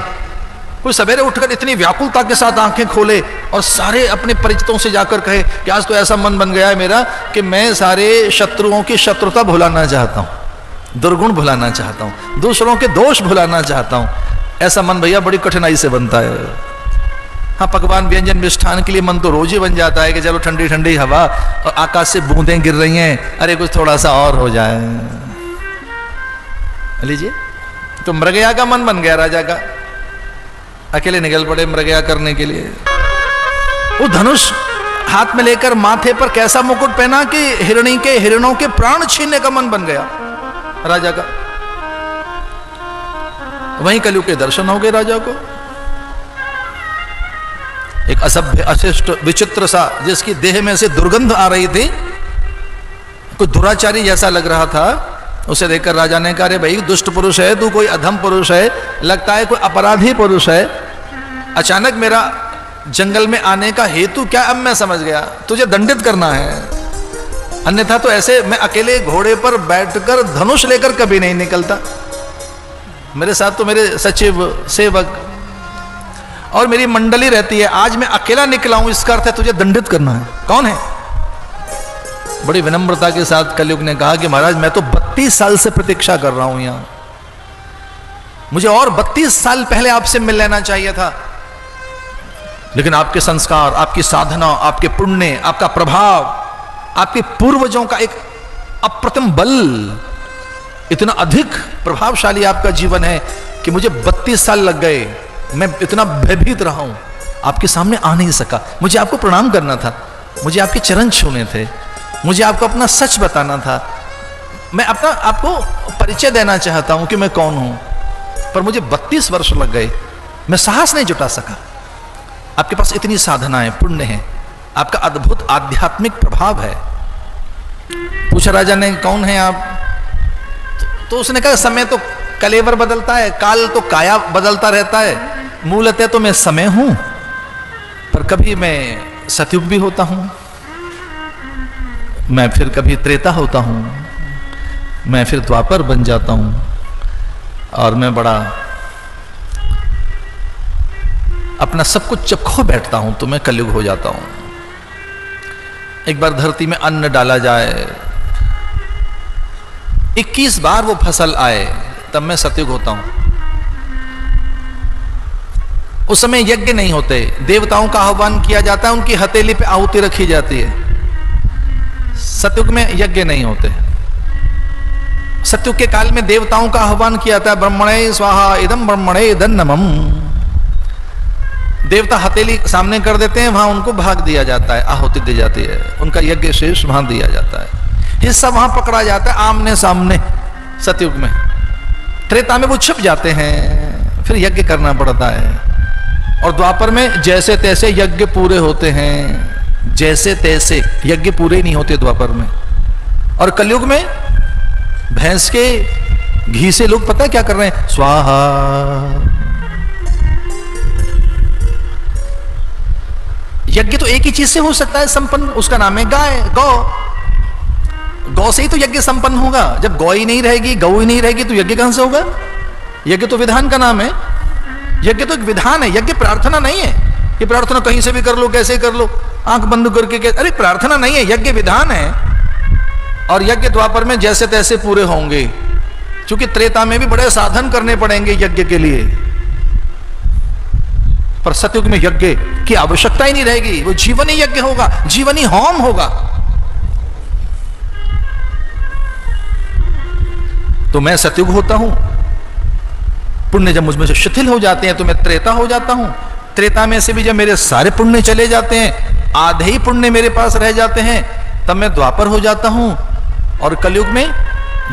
कोई सवेरे उठकर इतनी व्याकुलता के साथ आंखें खोले और सारे अपने परिचितों से जाकर कहे कि आज तो ऐसा मन बन गया है मेरा कि मैं सारे शत्रुओं की शत्रुता भुलाना चाहता हूं, दुर्गुण भुलाना चाहता हूं, दूसरों के दोष भुलाना चाहता हूं। ऐसा मन भैया बड़ी कठिनाई से बनता है। हाँ, पकवान, व्यंजन, मिष्ठान के लिए मन तो रोज ही बन जाता है कि चलो ठंडी ठंडी हवा और आकाश से बूंदें गिर रही हैं, अरे कुछ थोड़ा सा और हो जाए। लीजिए, तो मृगया का मन बन गया राजा का। अकेले निकल पड़े मृगया करने के लिए। वो धनुष हाथ में लेकर माथे पर कैसा मुकुट पहना कि हिरणों के प्राण छीनने का मन बन गया राजा का। वहीं कलयुग के दर्शन हो गए राजा को। एक असभ्य, अशिष्ट, विचित्र सा, जिसकी देह में से दुर्गंध आ रही थी, कोई दुराचारी जैसा लग रहा था, उसे देखकर राजा ने कहा, अरे भाई दुष्ट पुरुष है तू, कोई अधम पुरुष है, लगता है कोई अपराधी पुरुष है। अचानक मेरा जंगल में आने का हेतु क्या, अब मैं समझ गया, तुझे दंडित करना है। अन्यथा तो ऐसे मैं अकेले घोड़े पर बैठकर धनुष लेकर कभी नहीं निकलता। मेरे साथ तो मेरे सचिव, सेवक और मेरी मंडली रहती है। आज मैं अकेला निकला हूं, इसका अर्थ है तुझे दंडित करना है। कौन है? बड़ी विनम्रता के साथ कलयुग ने कहा कि महाराज मैं तो 32 साल से प्रतीक्षा कर रहा हूं यहां, मुझे और 32 साल पहले आपसे मिल लेना चाहिए था, लेकिन आपके संस्कार, आपकी साधना, आपके पुण्य, आपका प्रभाव, आपके पूर्वजों का एक अप्रतिम बल, इतना अधिक प्रभावशाली आपका जीवन है कि मुझे 32 साल लग गए। मैं इतना भयभीत रहा हूं, आपके सामने आ नहीं सका। मुझे आपको प्रणाम करना था, मुझे आपके चरण छूने थे, मुझे आपको अपना सच बताना था, मैं अपना आपको परिचय देना चाहता हूं कि मैं कौन हूं, पर मुझे 32 वर्ष लग गए, मैं साहस नहीं जुटा सका। आपके पास इतनी साधना है, पुण्य है, आपका अद्भुत आध्यात्मिक प्रभाव है। पूछा राजा ने, कौन है आप? तो उसने कहा, समय तो कलेवर बदलता है, काल तो काया बदलता रहता है, मूलतः तो मैं समय हूं, पर कभी मैं सतयुग भी होता हूं, मैं फिर कभी त्रेता होता हूं, मैं फिर द्वापर बन जाता हूं, और मैं बड़ा अपना सब कुछ जब खो बैठता हूं तो मैं कलयुग हो जाता हूं। एक बार धरती में अन्न डाला जाए, 21 बार वो फसल आए, तब मैं सतयुग होता हूं। उस समय यज्ञ नहीं होते, देवताओं का आह्वान किया जाता है, उनकी हथेली पे आहुति रखी जाती है। सतयुग में यज्ञ नहीं होते। सतयुग के काल में देवताओं का आह्वान किया जाता है, ब्रह्मणे स्वाहा इदम ब्रह्मणे दन्नमम। देवता हथेली सामने कर देते हैं, वहां उनको भाग दिया जाता है, आहुति दी जाती है, उनका यज्ञ शेष वहां दिया जाता है, हिस्सा वहां पकड़ा जाता है आमने सामने। सतयुग में, त्रेता में वो छिप जाते हैं, फिर यज्ञ करना पड़ता है। और द्वापर में जैसे तैसे यज्ञ पूरे होते हैं, जैसे तैसे यज्ञ पूरे नहीं होते द्वापर में। और कलयुग में भैंस के घी से लोग पता है क्या कर रहे हैं? स्वाहा। यज्ञ तो एक ही चीज से हो सकता है संपन्न, उसका नाम है गाय, गौ। गौ से ही तो यज्ञ संपन्न होगा। जब गौ ही नहीं रहेगी, गौ ही नहीं रहेगी तो यज्ञ कहां से होगा? यज्ञ तो विधान का नाम है। यज्ञ तो एक विधान है, यज्ञ प्रार्थना नहीं है। ये प्रार्थना कहीं से भी कर लो, कैसे कर लो, आंख बंद करके, अरे प्रार्थना नहीं है, यज्ञ विधान है। और यज्ञ द्वापर में जैसे तैसे पूरे होंगे, क्योंकि त्रेता में भी बड़े साधन करने पड़ेंगे यज्ञ के लिए। पर सतयुग में यज्ञ की आवश्यकता ही नहीं रहेगी, वो जीवनी यज्ञ होगा, जीवनी होम होगा। तो मैं सतयुग होता हूं, पुण्य जब मुझमें से शिथिल हो जाते हैं तो मैं त्रेता हो जाता हूं। त्रेता में से भी जब मेरे सारे पुण्य चले जाते हैं, आधे ही पुण्य मेरे पास रह जाते हैं, तब मैं द्वापर हो जाता हूं। और कलयुग में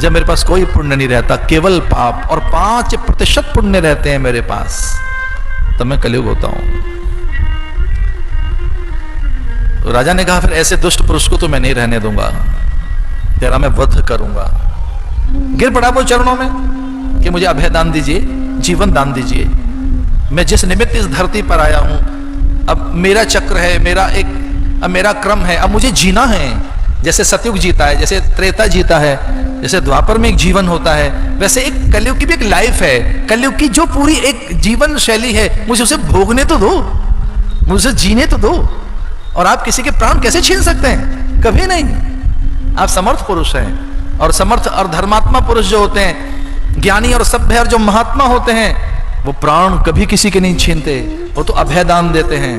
जब मेरे पास कोई पुण्य नहीं रहता, केवल पाप और 5% पुण्य रहते हैं मेरे पास, तब मैं कलयुग होता हूं। तो राजा ने कहा फिर ऐसे दुष्ट पुरुष को तो मैं नहीं रहने दूंगा, तेरा मैं वध करूंगा। गिर पड़ा वो चरणों में कि मुझे अभय दान दीजिए, जीवन दान दीजिए। मैं जिस निमित्त इस धरती पर आया हूं, अब मेरा चक्र है, अब मेरा क्रम है, अब मुझे जीना है। जैसे सतयुग जीता है, जैसे त्रेता जीता है, जैसे द्वापर में एक जीवन होता है, वैसे एक कलयुग की भी एक लाइफ है। कलयुग की जो पूरी एक जीवन शैली है, मुझे उसे भोगने तो दो, मुझे जीने तो दो। और आप किसी के प्राण कैसे छीन सकते हैं? कभी नहीं। आप समर्थ पुरुष हैं, और समर्थ और धर्मात्मा पुरुष जो होते हैं, ज्ञानी और सभ्य और जो महात्मा होते हैं, वो प्राण कभी किसी के नहीं छीनते, वो तो अभय दान देते हैं।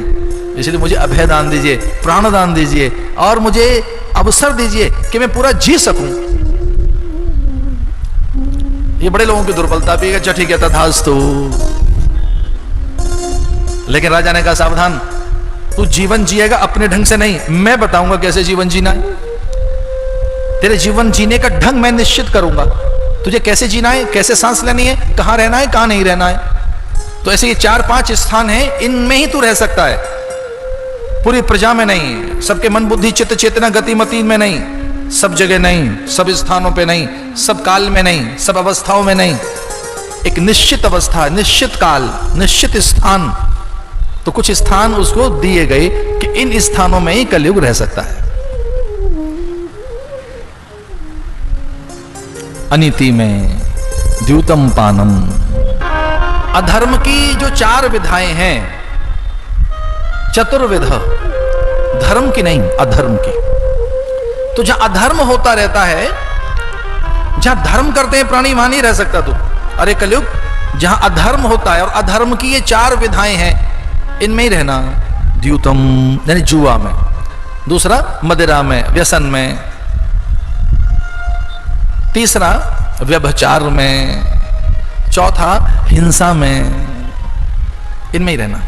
इसलिए मुझे अभय दान दीजिए, प्राण दान दीजिए, और मुझे अवसर दीजिए कि मैं पूरा जी सकूं। ये बड़े लोगों की दुर्बलता भी है, अच्छा ठीक है तथास्तु। लेकिन राजा ने कहा सावधान, तू जीवन जिएगा अपने ढंग से नहीं, मैं बताऊंगा कैसे जीवन जीना है। तेरे जीवन जीने का ढंग मैं निश्चित करूंगा, तुझे कैसे जीना है, कैसे सांस लेनी है, कहां रहना है, कहां नहीं रहना है। तो ऐसे ये 4-5 स्थान हैं, इनमें ही तू रह सकता है, पूरी प्रजा में नहीं, सबके मन बुद्धि चित्त चेतना गति मति में नहीं, सब जगह नहीं, सब स्थानों पे नहीं, सब काल में नहीं, सब अवस्थाओं में नहीं। एक निश्चित अवस्था, निश्चित काल, निश्चित स्थान। तो कुछ स्थान उसको दिए गए कि इन स्थानों में ही कलयुग रह सकता है। अनीति में द्यूतम पानम, अधर्म की जो 4 विधाएं हैं, चतुर्विध, धर्म की नहीं, अधर्म की। तो जहां अधर्म होता रहता है, जहां धर्म करते हैं प्राणी, वहां नहीं रह सकता तू। अरे कलयुग, जहां अधर्म होता है और अधर्म की ये 4 विधाएं हैं, इनमें ही रहना। द्यूतम यानी जुआ में, दूसरा मदिरा में, व्यसन में, तीसरा व्यभिचार में, चौथा हिंसा में, इनमें ही रहना,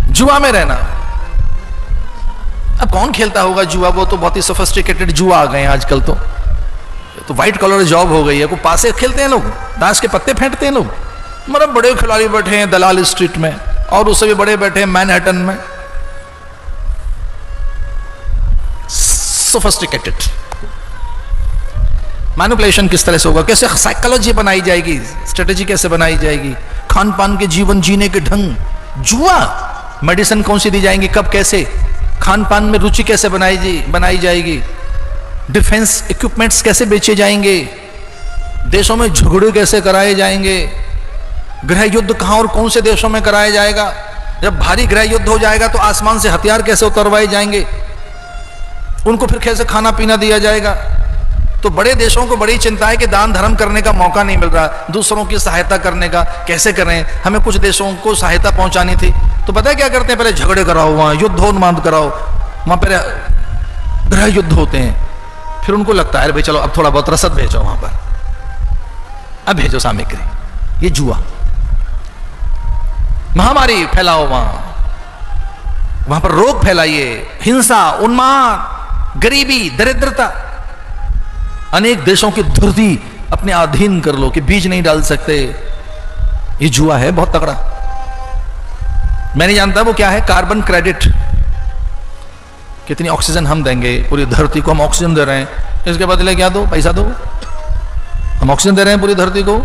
जुआ में रहना। अब कौन खेलता होगा जुआ? वो तो बहुत ही सोफिस्टिकेटेड जुआ आ गए हैं आजकल। तो व्हाइट कलर जॉब हो गई है, को पासे खेलते हैं लोग, ताश के पत्ते फेंटते हैं लोग। मतलब बड़े खिलाड़ी बैठे हैं दलाल स्ट्रीट में, और उससे भी बड़े बैठे हैं मैनहट्टन में। सोफिस्टिकेटेड मैनिपुलेशन किस तरह से होगा, कैसे साइकोलॉजी बनाई जाएगी, स्ट्रेटेजी कैसे बनाई जाएगी, खान पान के जीवन जीने के ढंग, जुआ। मेडिसिन कौन सी दी जाएंगी, कब, कैसे, खान पान में रुचि कैसे बनाई जाएगी, डिफेंस इक्विपमेंट्स कैसे बेचे जाएंगे, देशों में झगड़े कैसे कराए जाएंगे, गृह युद्ध कहां और कौन से देशों में कराया जाएगा, जब भारी गृह युद्ध हो जाएगा तो आसमान से हथियार कैसे उतरवाए जाएंगे, उनको फिर कैसे खाना पीना दिया जाएगा। तो बड़े देशों को बड़ी चिंता है कि दान धर्म करने का मौका नहीं मिल रहा, दूसरों की सहायता करने का कैसे करें। हमें कुछ देशों को सहायता पहुंचानी थी, तो पता है क्या करते हैं, पहले झगड़े कराओ, वहां युद्धोन्माद कराओ, वहां पर गृह युद्ध होते हैं। फिर उनको लगता है भाई चलो अब थोड़ा बहुत रसद भेजो वहां पर, अब भेजो सामग्री। ये जुआ, महामारी फैलाओ, वहां पर रोग फैलाइए, हिंसा, उन्माद, गरीबी, दरिद्रता, अनेक देशों की धुर्ती अपने अधीन कर लो कि बीज नहीं डाल सकते। ये जुआ है बहुत तगड़ा। मैं नहीं जानता वो क्या है, कार्बन क्रेडिट। कितनी ऑक्सीजन हम देंगे, पूरी धरती को हम ऑक्सीजन दे रहे हैं, इसके बदले क्या दो, पैसा दो। हम ऑक्सीजन दे रहे हैं पूरी धरती को,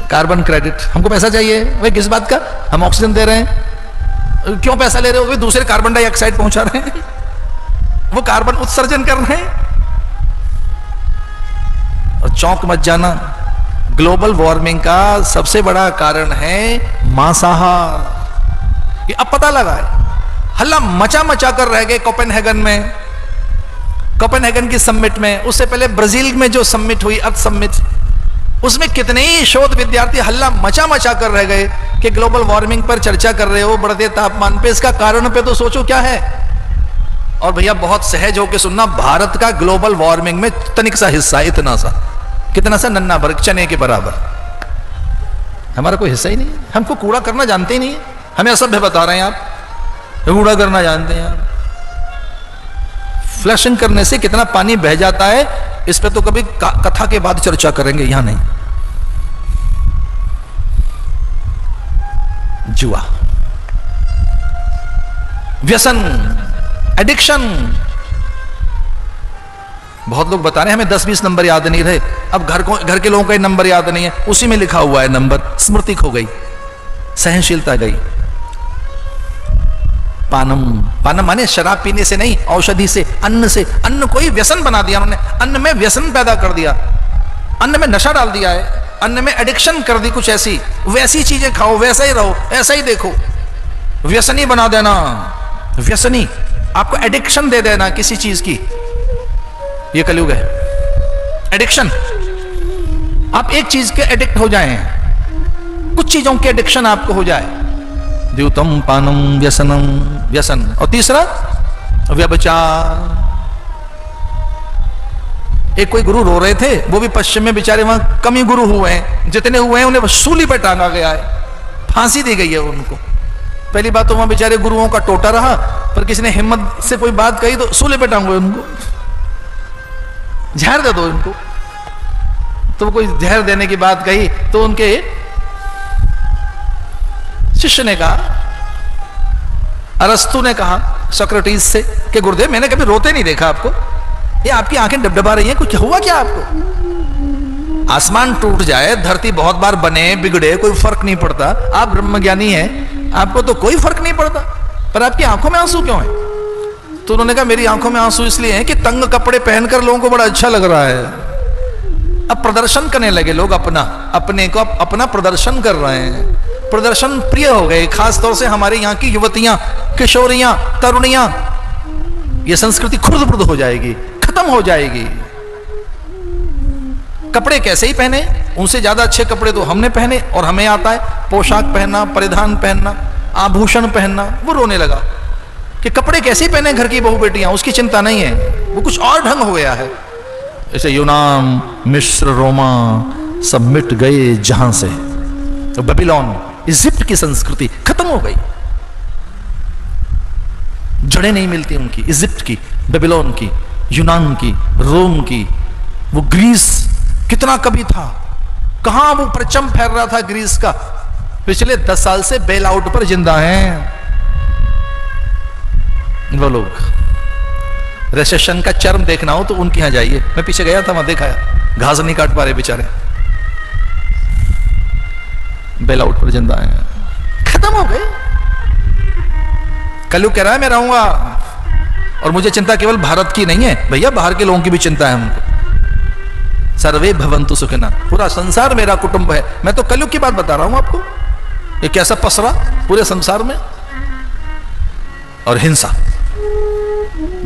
कार्बन क्रेडिट, हमको पैसा चाहिए। भाई किस बात का, हम ऑक्सीजन दे रहे हैं, क्यों पैसा ले रहे हो? वे दूसरे कार्बन डाइऑक्साइड पहुंचा रहे हैं, वो कार्बन उत्सर्जन कर रहे हैं। और चौंक मत जाना, ग्लोबल वार्मिंग का सबसे बड़ा कारण है मांसाहार। ये अब पता लगा है। हल्ला मचा मचा कर रह गए कोपेनहेगन में, कोपेनहेगन की समिट में, उससे पहले ब्राजील में जो समिट हुई, अर्थ समिट, उसमें कितने ही शोध विद्यार्थी हल्ला मचा मचा कर रह गए कि ग्लोबल वार्मिंग पर चर्चा कर रहे हो, बढ़ते तापमान पे, इसका कारण पे तो सोचो क्या है। और भैया बहुत सहज होकर सुनना, भारत का ग्लोबल वार्मिंग में तनिक सा हिस्सा, इतना सा, कितना सा, नन्ना भर, चने के बराबर। हमारा कोई हिस्सा ही नहीं है। हमको कूड़ा करना जानते ही नहीं है। हमें असभ्य बता रहे हैं आप, कूड़ा करना जानते हैं आप। फ्लशिंग करने से कितना पानी बह जाता है, इस पे तो कभी कथा के बाद चर्चा करेंगे, यहां नहीं। जुआ, व्यसन, एडिक्शन। बहुत लोग बता रहे हैं हमें 10-20 नंबर याद नहीं रहे। अब घर के लोगों का नंबर याद नहीं है, उसी में लिखा हुआ है नंबर। स्मृति खो गई, सहनशीलता गई। पानम, पानम माने शराब पीने से नहीं, औषधि से, अन्न से। अन्न को ही व्यसन बना दिया उन्होंने, अन्न में व्यसन पैदा कर दिया, अन्न में नशा डाल दिया है, अन्न में एडिक्शन कर दी। कुछ ऐसी वैसी चीजें खाओ, वैसा ही रहो, ऐसा ही देखो, व्यसनी बना देना। व्यसनी, आपको एडिक्शन दे देना किसी चीज की, ये कलयुग है। एडिक्शन, आप एक चीज के एडिक्ट हो जाएं, कुछ चीजों के एडिक्शन आपको हो जाए। द्यूतम पानम व्यसनम, व्यसन। और तीसरा व्यभिचार। एक कोई गुरु रो रहे थे, वो भी पश्चिम में बेचारे, वहां कम ही गुरु हुए हैं, जितने हुए हैं उन्हें सूली पे टांगा गया है, फांसी दी गई है उनको। पहली बात तो वहां बेचारे गुरुओं का टोटा रहा, पर किसी ने हिम्मत से कोई बात कही तो सूली पे टांगो उनको, जहर दे दो इनको। तो कोई जहर देने की बात कही तो उनके शिष्य ने कहा, अरस्तु ने कहा सोक्रेटिस से कि गुरुदेव मैंने कभी रोते नहीं देखा आपको, ये आपकी आंखें डबडबा रही हैं, कुछ हुआ क्या आपको? आसमान टूट जाए, धरती बहुत बार बने बिगड़े, कोई फर्क नहीं पड़ता, आप ब्रह्मज्ञानी हैं, आपको तो कोई फर्क नहीं पड़ता, पर आपकी आंखों में आंसू क्यों है? तो उन्होंने कहा मेरी आंखों में आंसू इसलिए हैं कि तंग कपड़े पहनकर लोगों को बड़ा अच्छा लग रहा है। अब प्रदर्शन करने लगे लोग, अपने को अपना प्रदर्शन कर रहे हैं, प्रदर्शन प्रिय हो गए, खासतौर से हमारे यहाँ की युवतियां, किशोरियां, तरुणियां। ये संस्कृति खुर्द-बुर्द हो जाएगी, खत्म हो जाएगी। कपड़े कैसे ही पहने, उनसे ज्यादा अच्छे कपड़े तो हमने पहने और हमें आता है, पोशाक पहनना, परिधान पहनना, आभूषण पहनना। वो रोने लगा कि कपड़े कैसे ही पहने घर की बहू बेटियां, उसकी चिंता नहीं है, वो कुछ और ढंग हो गया है। ऐसे यूनान, मिस्र, रोमा सब मिट गए जहां से, तो बेबीलोन, इजिप्ट की संस्कृति खत्म हो गई, जड़ें नहीं मिलती उनकी, इजिप्ट की, बेबीलोन की, यूनान की, रोम की। वो ग्रीस कितना कभी था, कहां वो परचम फैल रहा था ग्रीस का, पिछले 10 साल से बेल आउट पर जिंदा हैं वो लोग। रिसेशन का चरम देखना हो तो उनके यहां जाइए, मैं पीछे गया था, वहां देखा, घास नहीं काट पा रहे बेचारे, बेल आउट पर जिंदा हैं, खत्म हो गए। कलयुग कह रहा है मैं रहूंगा, और मुझे चिंता केवल भारत की नहीं है भैया, बाहर के लोगों की भी चिंता है हमको। सर्वे भवन्तु सुखिनः, पूरा संसार मेरा कुटुंब है। मैं तो कलयुग की बात बता रहा हूं आपको, ये कैसा पसरा पूरे संसार में। और हिंसा,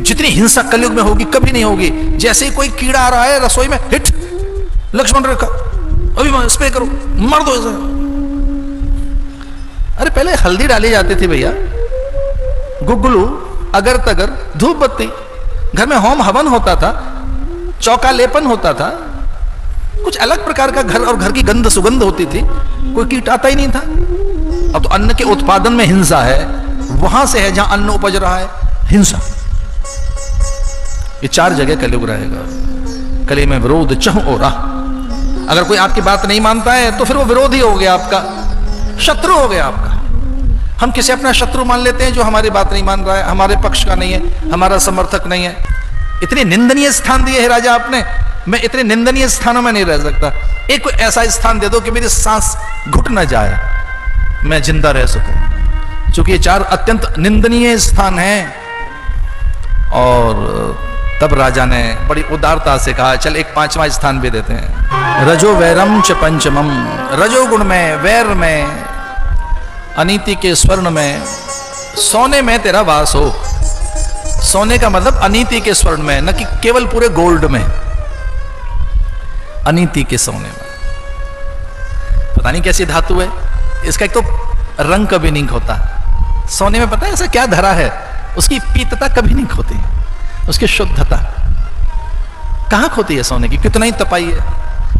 जितनी हिंसा कलयुग में होगी कभी नहीं होगी। जैसे ही कोई कीड़ा आ रहा है रसोई में, हिट, लक्ष्मण रेखा, अभी स्प्रे करो, मार दो इसे। अरे पहले हल्दी डाली जाती थी भैया, गुग्गलू, अगर तगर, धूप बत्ती, घर में होम हवन होता था, चौका लेपन होता था, कुछ अलग प्रकार का घर और घर की गंध सुगंध होती थी, कोई कीट आता ही नहीं था। अब तो अन्न के उत्पादन में हिंसा है, वहां से है जहां अन्न उपज रहा है हिंसा। ये 4 जगह कलयुग रहेगा। कली में विरोध चहु ओरा, अगर कोई आपकी बात नहीं मानता है तो फिर वो विरोधी हो गया, आपका शत्रु हो गया आपका। हम किसे अपना शत्रु मान लेते हैं जो हमारी बात नहीं मान रहा है, हमारे पक्ष का नहीं है, हमारा समर्थक नहीं है। इतने निंदनीय स्थान दिए है राजा आपने, मैं इतने निंदनीय स्थानों में नहीं रह सकता। एक कोई ऐसा स्थान दे दो कि मेरी सांस घुट ना जाए, मैं जिंदा रह सकूं। क्योंकि ये 4 अत्यंत निंदनीय स्थान हैं और तब राजा ने बड़ी उदारता से कहा, चल एक 5वां स्थान भी देते हैं। रजो वैरम च पंचमम, रजोगुण में, वैर में, अनीति के स्वर्ण में, सोने में तेरा वास हो। सोने का मतलब अनीति के स्वर्ण में, न कि केवल पूरे गोल्ड में, अनीति के सोने में। पता नहीं कैसी धातु है इसका, एक तो रंग कभी नहीं होता सोने में, पता है ऐसा क्या धरा है, उसकी पीतता कभी नहीं खोती, उसकी शुद्धता कहां खोती है सोने की। कितना ही तपाइए,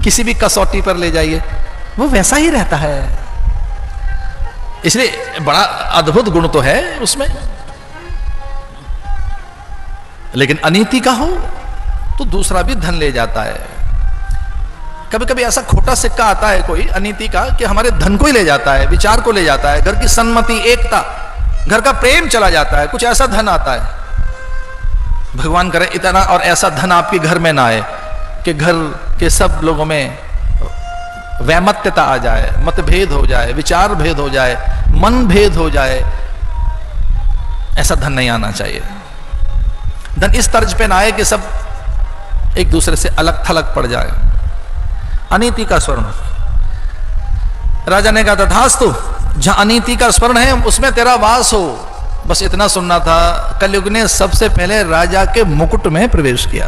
किसी भी कसौटी पर ले जाइए, वो वैसा ही रहता है। इसलिए बड़ा अद्भुत गुण तो है उसमें, लेकिन अनीति का हो तो दूसरा भी धन ले जाता है। कभी कभी ऐसा खोटा सिक्का आता है कोई अनीति का कि हमारे धन को ही ले जाता है, विचार को ले जाता है, घर की सन्मति, एकता, घर का प्रेम चला जाता है। कुछ ऐसा धन आता है, भगवान करे इतना और ऐसा धन आपके घर में ना आए कि घर के सब लोगों में वैमत्यता आ जाए, मतभेद हो जाए, विचार भेद हो जाए, मन भेद हो जाए। ऐसा धन नहीं आना चाहिए। धन इस तर्ज पे ना आए कि सब एक दूसरे से अलग थलग पड़ जाए। अनीति का स्वर्ण, राजा ने कहा तथास्तु, जहां अनीति का स्वर्ण है उसमें तेरा वास हो। बस इतना सुनना था। कलयुग ने सबसे पहले राजा के मुकुट में प्रवेश किया।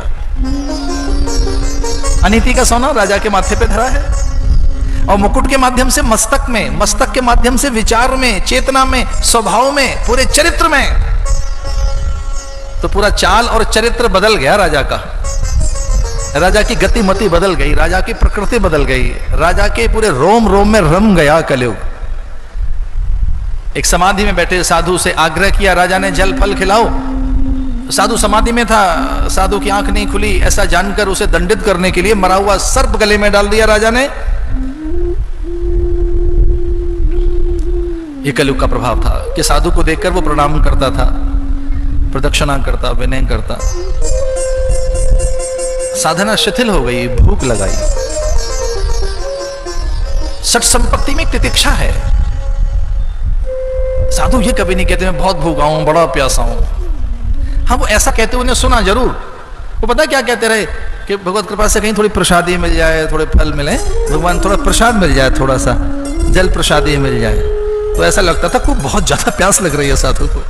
अनीति का सोना राजा के माथे पे धरा है, और मुकुट के माध्यम से मस्तक में, मस्तक के माध्यम से विचार में, चेतना में, स्वभाव में, पूरे चरित्र में। तो पूरा चाल और चरित्र बदल गया राजा का। राजा की गतिमति बदल गई, राजा की प्रकृति बदल गई, राजा के पूरे रोम रोम में रम गया कलयुग। एक समाधि में बैठे साधु से आग्रह किया राजा ने, जल फल खिलाओ। साधु समाधि में था, साधु की आंख नहीं खुली। ऐसा जानकर उसे दंडित करने के लिए मरा हुआ सर्प गले में डाल दिया राजा ने। यह कलयुग का प्रभाव था कि साधु को देखकर वो प्रणाम करता था, प्रदक्षिणा करता, विनय करता। साधना शिथिल हो गई, भूख लगाई। सठ संपत्ति में तितिक्षा है। साधु ये कभी नहीं कहते मैं बहुत भूखा हूं, बड़ा प्यासा हूं। हाँ, वो ऐसा कहते उन्हें सुना जरूर। वो पता क्या कहते रहे कि भगवत कृपा से कहीं थोड़ी प्रसादी मिल जाए, थोड़े फल मिले, भगवान थोड़ा प्रसाद मिल जाए, थोड़ा सा जल प्रसादी मिल जाए। तो ऐसा लगता था को बहुत ज्यादा प्यास लग रही है साधु को।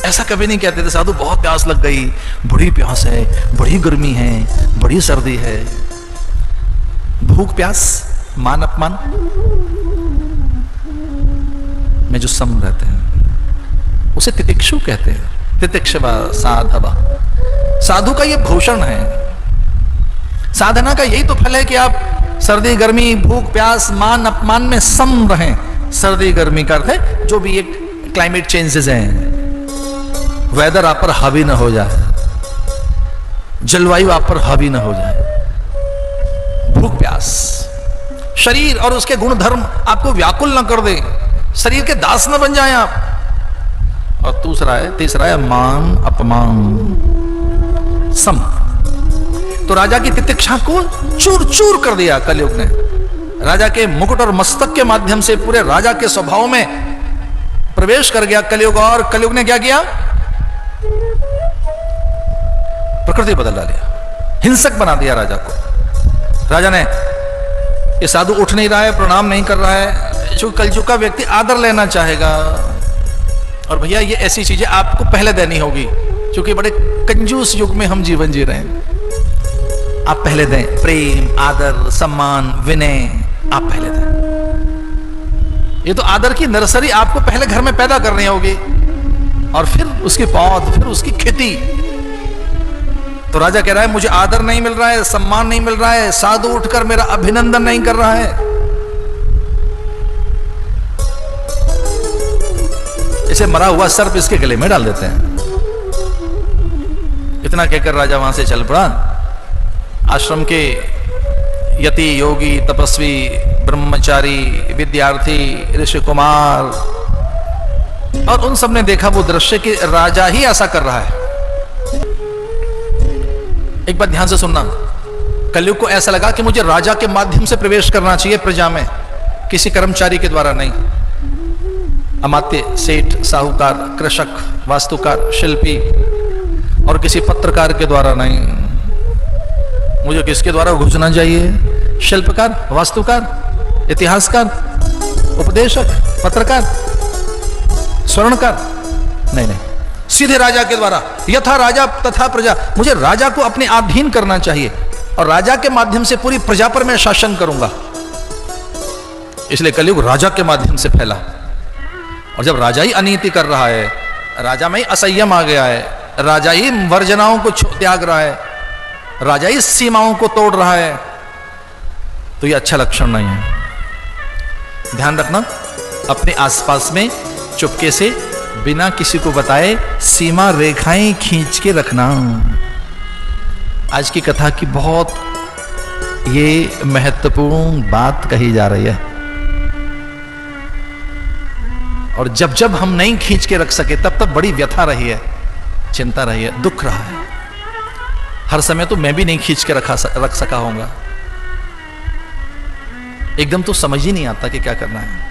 ऐसा कभी नहीं कहते थे साधु बहुत प्यास लग गई, बड़ी प्यास है, बड़ी गर्मी है, बड़ी सर्दी है। भूख प्यास, मान अपमान में जो सम रहते हैं उसे तितिक्षु कहते हैं। तितिक्षवा साधवा, साधु का ये भूषण है। साधना का यही तो फल है कि आप सर्दी गर्मी, भूख प्यास, मान अपमान में सम रहें। सर्दी गर्मी का अर्थ है जो भी एक क्लाइमेट चेंजेस हैं, वेदर आप पर हावी न हो जाए, जलवायु आप पर हावी न हो जाए। भूख प्यास, शरीर और उसके गुण धर्म आपको व्याकुल न कर दे, शरीर के दास न बन जाएं आप। और तीसरा है मान अपमान, सम। तो राजा की तितिक्षा को चूर चूर कर दिया कलयुग ने। राजा के मुकुट और मस्तक के माध्यम से पूरे राजा के स्वभाव में प्रवेश कर गया कलयुग। और कलयुग ने क्या किया? प्रकृति बदल डाली, हिंसक बना दिया राजा को। राजा ने, ये साधु उठ नहीं रहा है, प्रणाम नहीं कर रहा है, जो कलयुग का व्यक्ति आदर लेना चाहेगा। और भैया ये ऐसी चीजें आपको पहले देनी होगी, क्योंकि बड़े कंजूस युग में हम जीवन जी रहे हैं। आप पहले दें, प्रेम, आदर, सम्मान, विनय आप पहले दें। ये तो आदर की नर्सरी आपको पहले घर में पैदा करनी होगी, और फिर उसकी पौध, फिर उसकी खेती। तो राजा कह रहा है मुझे आदर नहीं मिल रहा है, सम्मान नहीं मिल रहा है, साधु उठकर मेरा अभिनंदन नहीं कर रहा है। इसे मरा हुआ सर्प इसके गले में डाल देते हैं। इतना कहकर राजा वहां से चल पड़ा। आश्रम के यति, योगी, तपस्वी, ब्रह्मचारी, विद्यार्थी, ऋषि कुमार, और उन सब ने देखा वो दृश्य कि राजा ही ऐसा कर रहा है। एक बात ध्यान से सुनना, कलयुग को ऐसा लगा कि मुझे राजा के माध्यम से प्रवेश करना चाहिए प्रजा में, किसी कर्मचारी के द्वारा नहीं। अमात्य, सेठ, साहूकार, कृषक, वास्तुकार, शिल्पी, और किसी पत्रकार के द्वारा नहीं। मुझे किसके द्वारा घुसना चाहिए? शिल्पकार, वास्तुकार, इतिहासकार, उपदेशक, पत्रकार, स्वर्णकार? नहीं नहीं, सीधे राजा के द्वारा। यथा राजा तथा प्रजा। मुझे राजा को अपने अधीन करना चाहिए और राजा के माध्यम से पूरी प्रजा पर मैं शासन करूंगा। इसलिए कलयुग राजा के माध्यम से फैला। और जब राजा ही अनीति कर रहा है, राजा में ही असंयम आ गया है, राजा ही वर्जनाओं को त्याग रहा है, राजा ही सीमाओं को तोड़ रहा है, तो ये अच्छा लक्षण नहीं है। ध्यान रखना, अपने आसपास में चुपके से बिना किसी को बताए सीमा रेखाएं खींच के रखना। आज की कथा की बहुत ये महत्वपूर्ण बात कही जा रही है। और जब जब हम नहीं खींच के रख सके तब तब बड़ी व्यथा रही है, चिंता रही है, दुख रहा है। हर समय तो मैं भी नहीं खींच के रख सका होगा। एकदम तो समझ ही नहीं आता कि क्या करना है।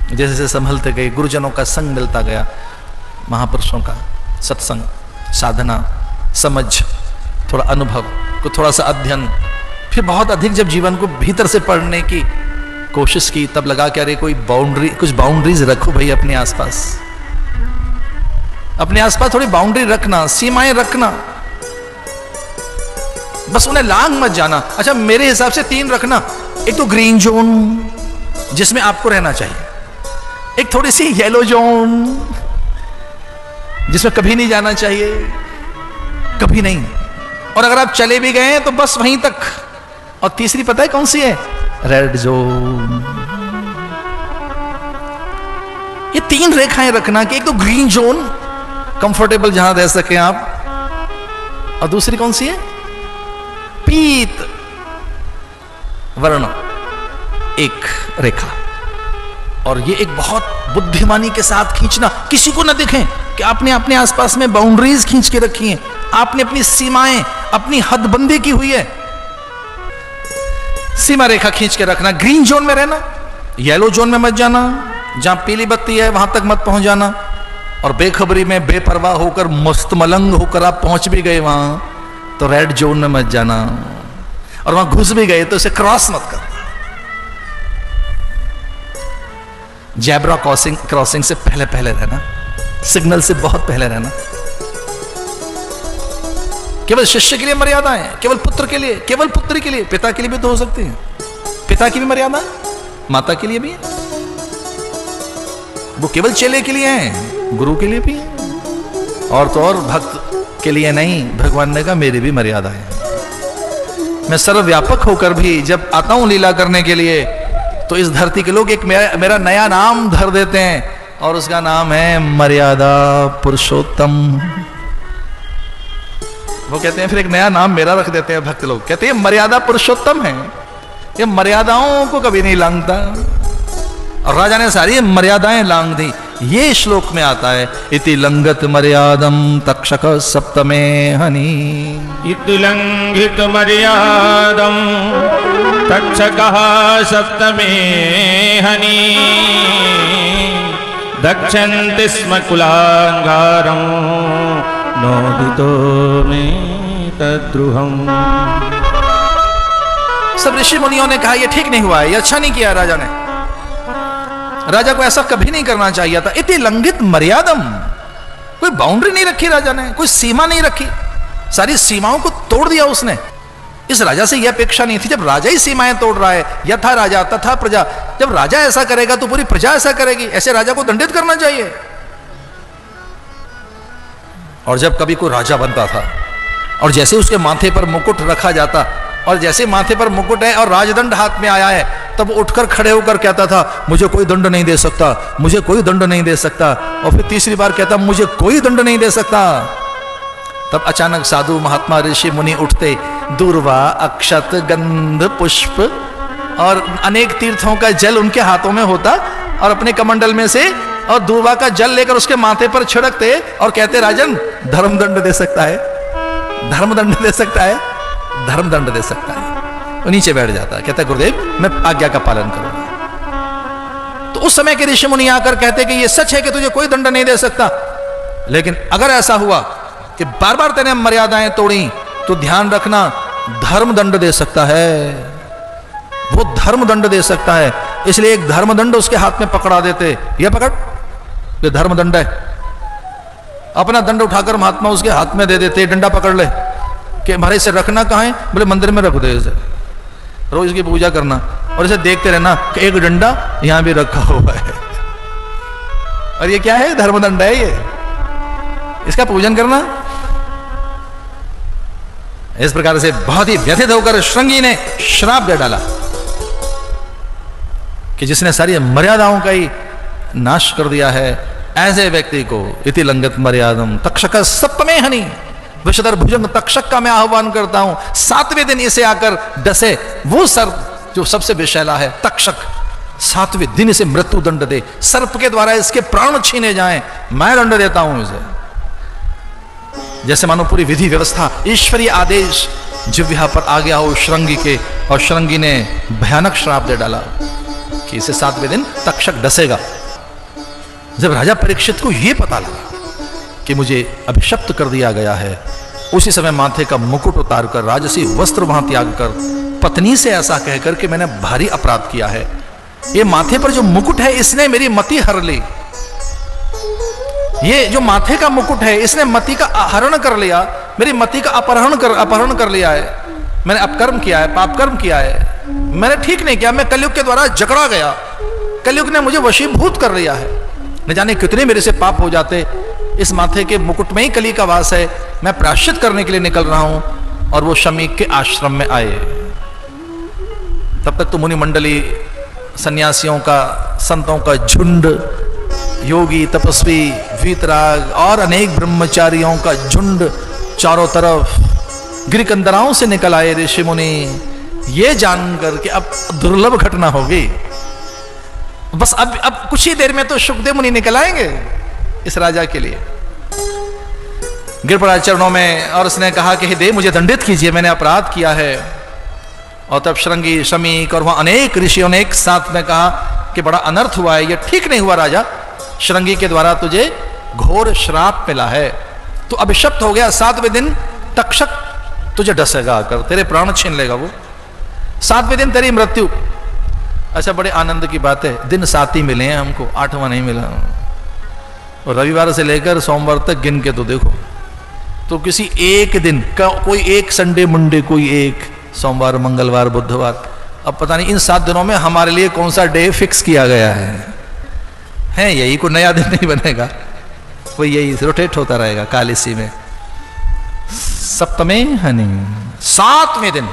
जैसे जैसे संभलते गए, गुरुजनों का संग मिलता गया, महापुरुषों का सत्संग, साधना, समझ, थोड़ा अनुभव को, थोड़ा सा अध्ययन, फिर बहुत अधिक जब जीवन को भीतर से पढ़ने की कोशिश की, तब लगा कि अरे कोई बाउंड्री, कुछ बाउंड्रीज रखो भाई अपने आसपास। अपने आसपास थोड़ी बाउंड्री रखना, सीमाएं रखना, बस उन्हें लांग मत जाना। अच्छा, मेरे हिसाब से 3 रखना। एक तो ग्रीन जोन जिसमें आपको रहना चाहिए, एक थोड़ी सी येलो जोन जिसमें कभी नहीं जाना चाहिए, कभी नहीं, और अगर आप चले भी गए तो बस वहीं तक, और तीसरी पता है कौन सी है? Red zone. ये 3 रेखाएं रखना कि एक तो ग्रीन जोन, कंफर्टेबल जहां रह सके आप, और दूसरी कौन सी है? पीत वर्ण एक रेखा। और ये एक बहुत बुद्धिमानी के साथ खींचना, किसी को ना दिखे कि आपने अपने आसपास में बाउंड्रीज खींच के रखी हैं, आपने अपनी सीमाएं, अपनी हदबंदी की हुई है। सीमा रेखा खींच के रखना, ग्रीन जोन में रहना, येलो जोन में मत जाना, जहां पीली बत्ती है वहां तक मत पहुंच जाना, और बेखबरी में बेपरवाह होकर, मस्त मलंग होकर आप पहुंच भी गए वहां, तो रेड जोन में मत जाना, और वहां घुस भी गए तो इसे क्रॉस मत करना। जैब्रा क्रॉसिंग से पहले पहले रहना, सिग्नल से बहुत पहले रहना। केवल शिष्य के लिए मर्यादा है, केवल पुत्र के लिए, केवल पुत्री के लिए, पिता के लिए भी तो हो सकती है। पिता की भी मर्यादा, माता के लिए भी है, वो केवल चेले के लिए है, गुरु के लिए भी है, और तो और भक्त के लिए नहीं। भगवान ने कहा मेरी भी मर्यादा है। मैं सर्वव्यापक होकर भी जब आता हूं लीला करने के लिए, तो इस धरती के लोग एक मेरा नया नाम धर देते हैं, और उसका नाम है मर्यादा पुरुषोत्तम। वो कहते हैं, फिर एक नया नाम मेरा रख देते हैं भक्त लोग, कहते हैं मर्यादा पुरुषोत्तम है, ये मर्यादाओं को कभी नहीं लांघता। और राजा ने सारी मर्यादाएं लांघ दी। ये श्लोक में आता है, इति लंघत मर्यादम तक्षक सप्तमे हनि। इति लंघित मर्यादम तक्षकः सप्तमे हनि। दक्षन्ति स्म कुलांगारं नोदितो मे तद्रुहम्। सब ऋषि मुनियों ने कहा ये ठीक नहीं हुआ है, ये अच्छा नहीं किया राजा ने, राजा को ऐसा कभी नहीं करना चाहिए था। इति लंघित मर्यादम, कोई बाउंड्री नहीं रखी राजा ने, कोई सीमा नहीं रखी, सारी सीमाओं को तोड़ दिया उसने। इस राजा से यह अपेक्षा नहीं थी। जब राजा ही सीमाएं तोड़ रहा है, यथा राजा तथा प्रजा, जब राजा ऐसा करेगा तो पूरी प्रजा ऐसा करेगी, ऐसे राजा को दंडित करना चाहिए। और जब कभी कोई राजा बनता था और जैसे उसके माथे पर मुकुट रखा जाता, और जैसे माथे पर मुकुट है और राजदंड हाथ में आया है, तब उठकर खड़े होकर कहता था मुझे कोई दंड नहीं दे सकता, मुझे कोई दंड नहीं दे सकता। और फिर तीसरी बार कहता मुझे कोई दंड नहीं दे सकता। तब अचानक साधु महात्मा ऋषि मुनि उठते, दूर्वा अक्षत गंध पुष्प और अनेक तीर्थों का जल उनके हाथों में होता, और अपने कमंडल में से और दूर्वा का जल लेकर उसके माथे पर छिड़कते और कहते राजन धर्मदंड दे सकता है, धर्मदंड दे सकता है, धर्मदंड दे सकता है। वो नीचे बैठ जाता, कहता गुरुदेव मैं आज्ञा का पालन करूंगा। तो उस समय के ऋषि मुनि आकर कहते कि ये सच है कि तुझे कोई दंड नहीं दे सकता, लेकिन अगर ऐसा हुआ कि बार बार तेने मर्यादाएं तोड़ी, तो ध्यान रखना धर्म दंड दे सकता है, वो धर्म दंड दे सकता है। इसलिए एक धर्म दंड उसके हाथ में पकड़ा देते, ये पकड़, ये धर्म दंड है। अपना दंड उठाकर महात्मा उसके हाथ में दे देते, डंडा पकड़ ले कि हमारे इसे रखना कहाँ है, बोले मंदिर में रख दे, इसे रोज इसकी पूजा करना और इसे देखते रहना कि एक डंडा यहां भी रखा हुआ है। और ये क्या है, धर्मदंड है ये, इसका पूजन करना। इस प्रकार से बहुत ही व्यथित होकर श्रृंगी ने श्राप दे डाला कि जिसने सारी मर्यादाओं का ही नाश कर दिया है, ऐसे व्यक्ति को इति लंगत मर्यादम तक्षक सप्तमे हनि विषधर भुजंग तक्षक का मैं आह्वान करता हूं, 7वें दिन इसे आकर डसे वो सर्प जो सबसे विषैला है, तक्षक, 7वें दिन इसे मृत्यु दंड दे, सर्प के द्वारा इसके प्राण छीने जाएं, मैं दंड देता हूं इसे। जैसे मानो पूरी विधि व्यवस्था, ईश्वरीय आदेश जिह्वा पर आ गया हो श्रृंगी के, और श्रृंगी ने भयानक श्राप दे डाला कि इसे 7वें दिन तक्षक डसेगा। जब राजा परीक्षित को यह पता लगा कि मुझे अभिशप्त कर दिया गया है, उसी समय माथे का मुकुट उतारकर राजसी वस्त्र वहां त्याग कर पत्नी से ऐसा कहकर कि मैंने भारी अपराध किया है, ये माथे पर जो मुकुट है इसने मेरी मति हर ली, ये जो माथे का मुकुट है इसने मति का हरण कर लिया, मेरी मति का अपहरण कर लिया है, मैंने अपकर्म किया है, पापकर्म किया है, मैंने ठीक नहीं किया, मैं कलयुग के द्वारा जकड़ा गया, कलयुग ने मुझे वशीभूत कर लिया है, न जाने कितने मेरे से पाप हो जाते। इस माथे के मुकुट में ही कली का वास है, मैं प्रायश्चित करने के लिए निकल रहा हूं। और वो शमीक के आश्रम में आए। तब तक तो मुनि मंडली, सन्यासियों का, संतों का झुंड, योगी, तपस्वी, वीतराग और अनेक ब्रह्मचारियों का झुंड चारों तरफ गिरिकंदराओं से निकल आए। ऋषि मुनि ये जानकर कि अब दुर्लभ घटना होगी, बस अब कुछ ही देर में तो शुकदेव मुनि निकल आएंगे इस राजा के लिए। गिर पड़ा चरणों में और उसने कहा कि हे देव मुझे दंडित कीजिए, मैंने अपराध किया है। और तब श्रृंगी, शमीक और वहां अनेक ऋषियों ने एक साथ में कहा कि बड़ा अनर्थ हुआ है, यह ठीक नहीं हुआ राजा, श्रृंगी के द्वारा तुझे घोर श्राप मिला है, तो अभिशप्त हो गया, 7वें दिन तक्षक तुझे डसेगा आकर, तेरे प्राण छीन लेगा वो, 7वें दिन तेरी मृत्यु। अच्छा, बड़े आनंद की बात है, दिन 7 ही मिले हैं हमको, 8वां नहीं मिला। और रविवार से लेकर सोमवार तक गिन के तो देखो, तो किसी एक दिन का कोई एक संडे मंडे, कोई एक सोमवार, मंगलवार, बुधवार, अब पता नहीं इन 7 दिनों में हमारे लिए कौन सा डे फिक्स किया गया है यही, कोई नया दिन नहीं बनेगा, कोई यही रोटेट होता रहेगा काल इसी में। सप्तमे हनि, 7वें दिन,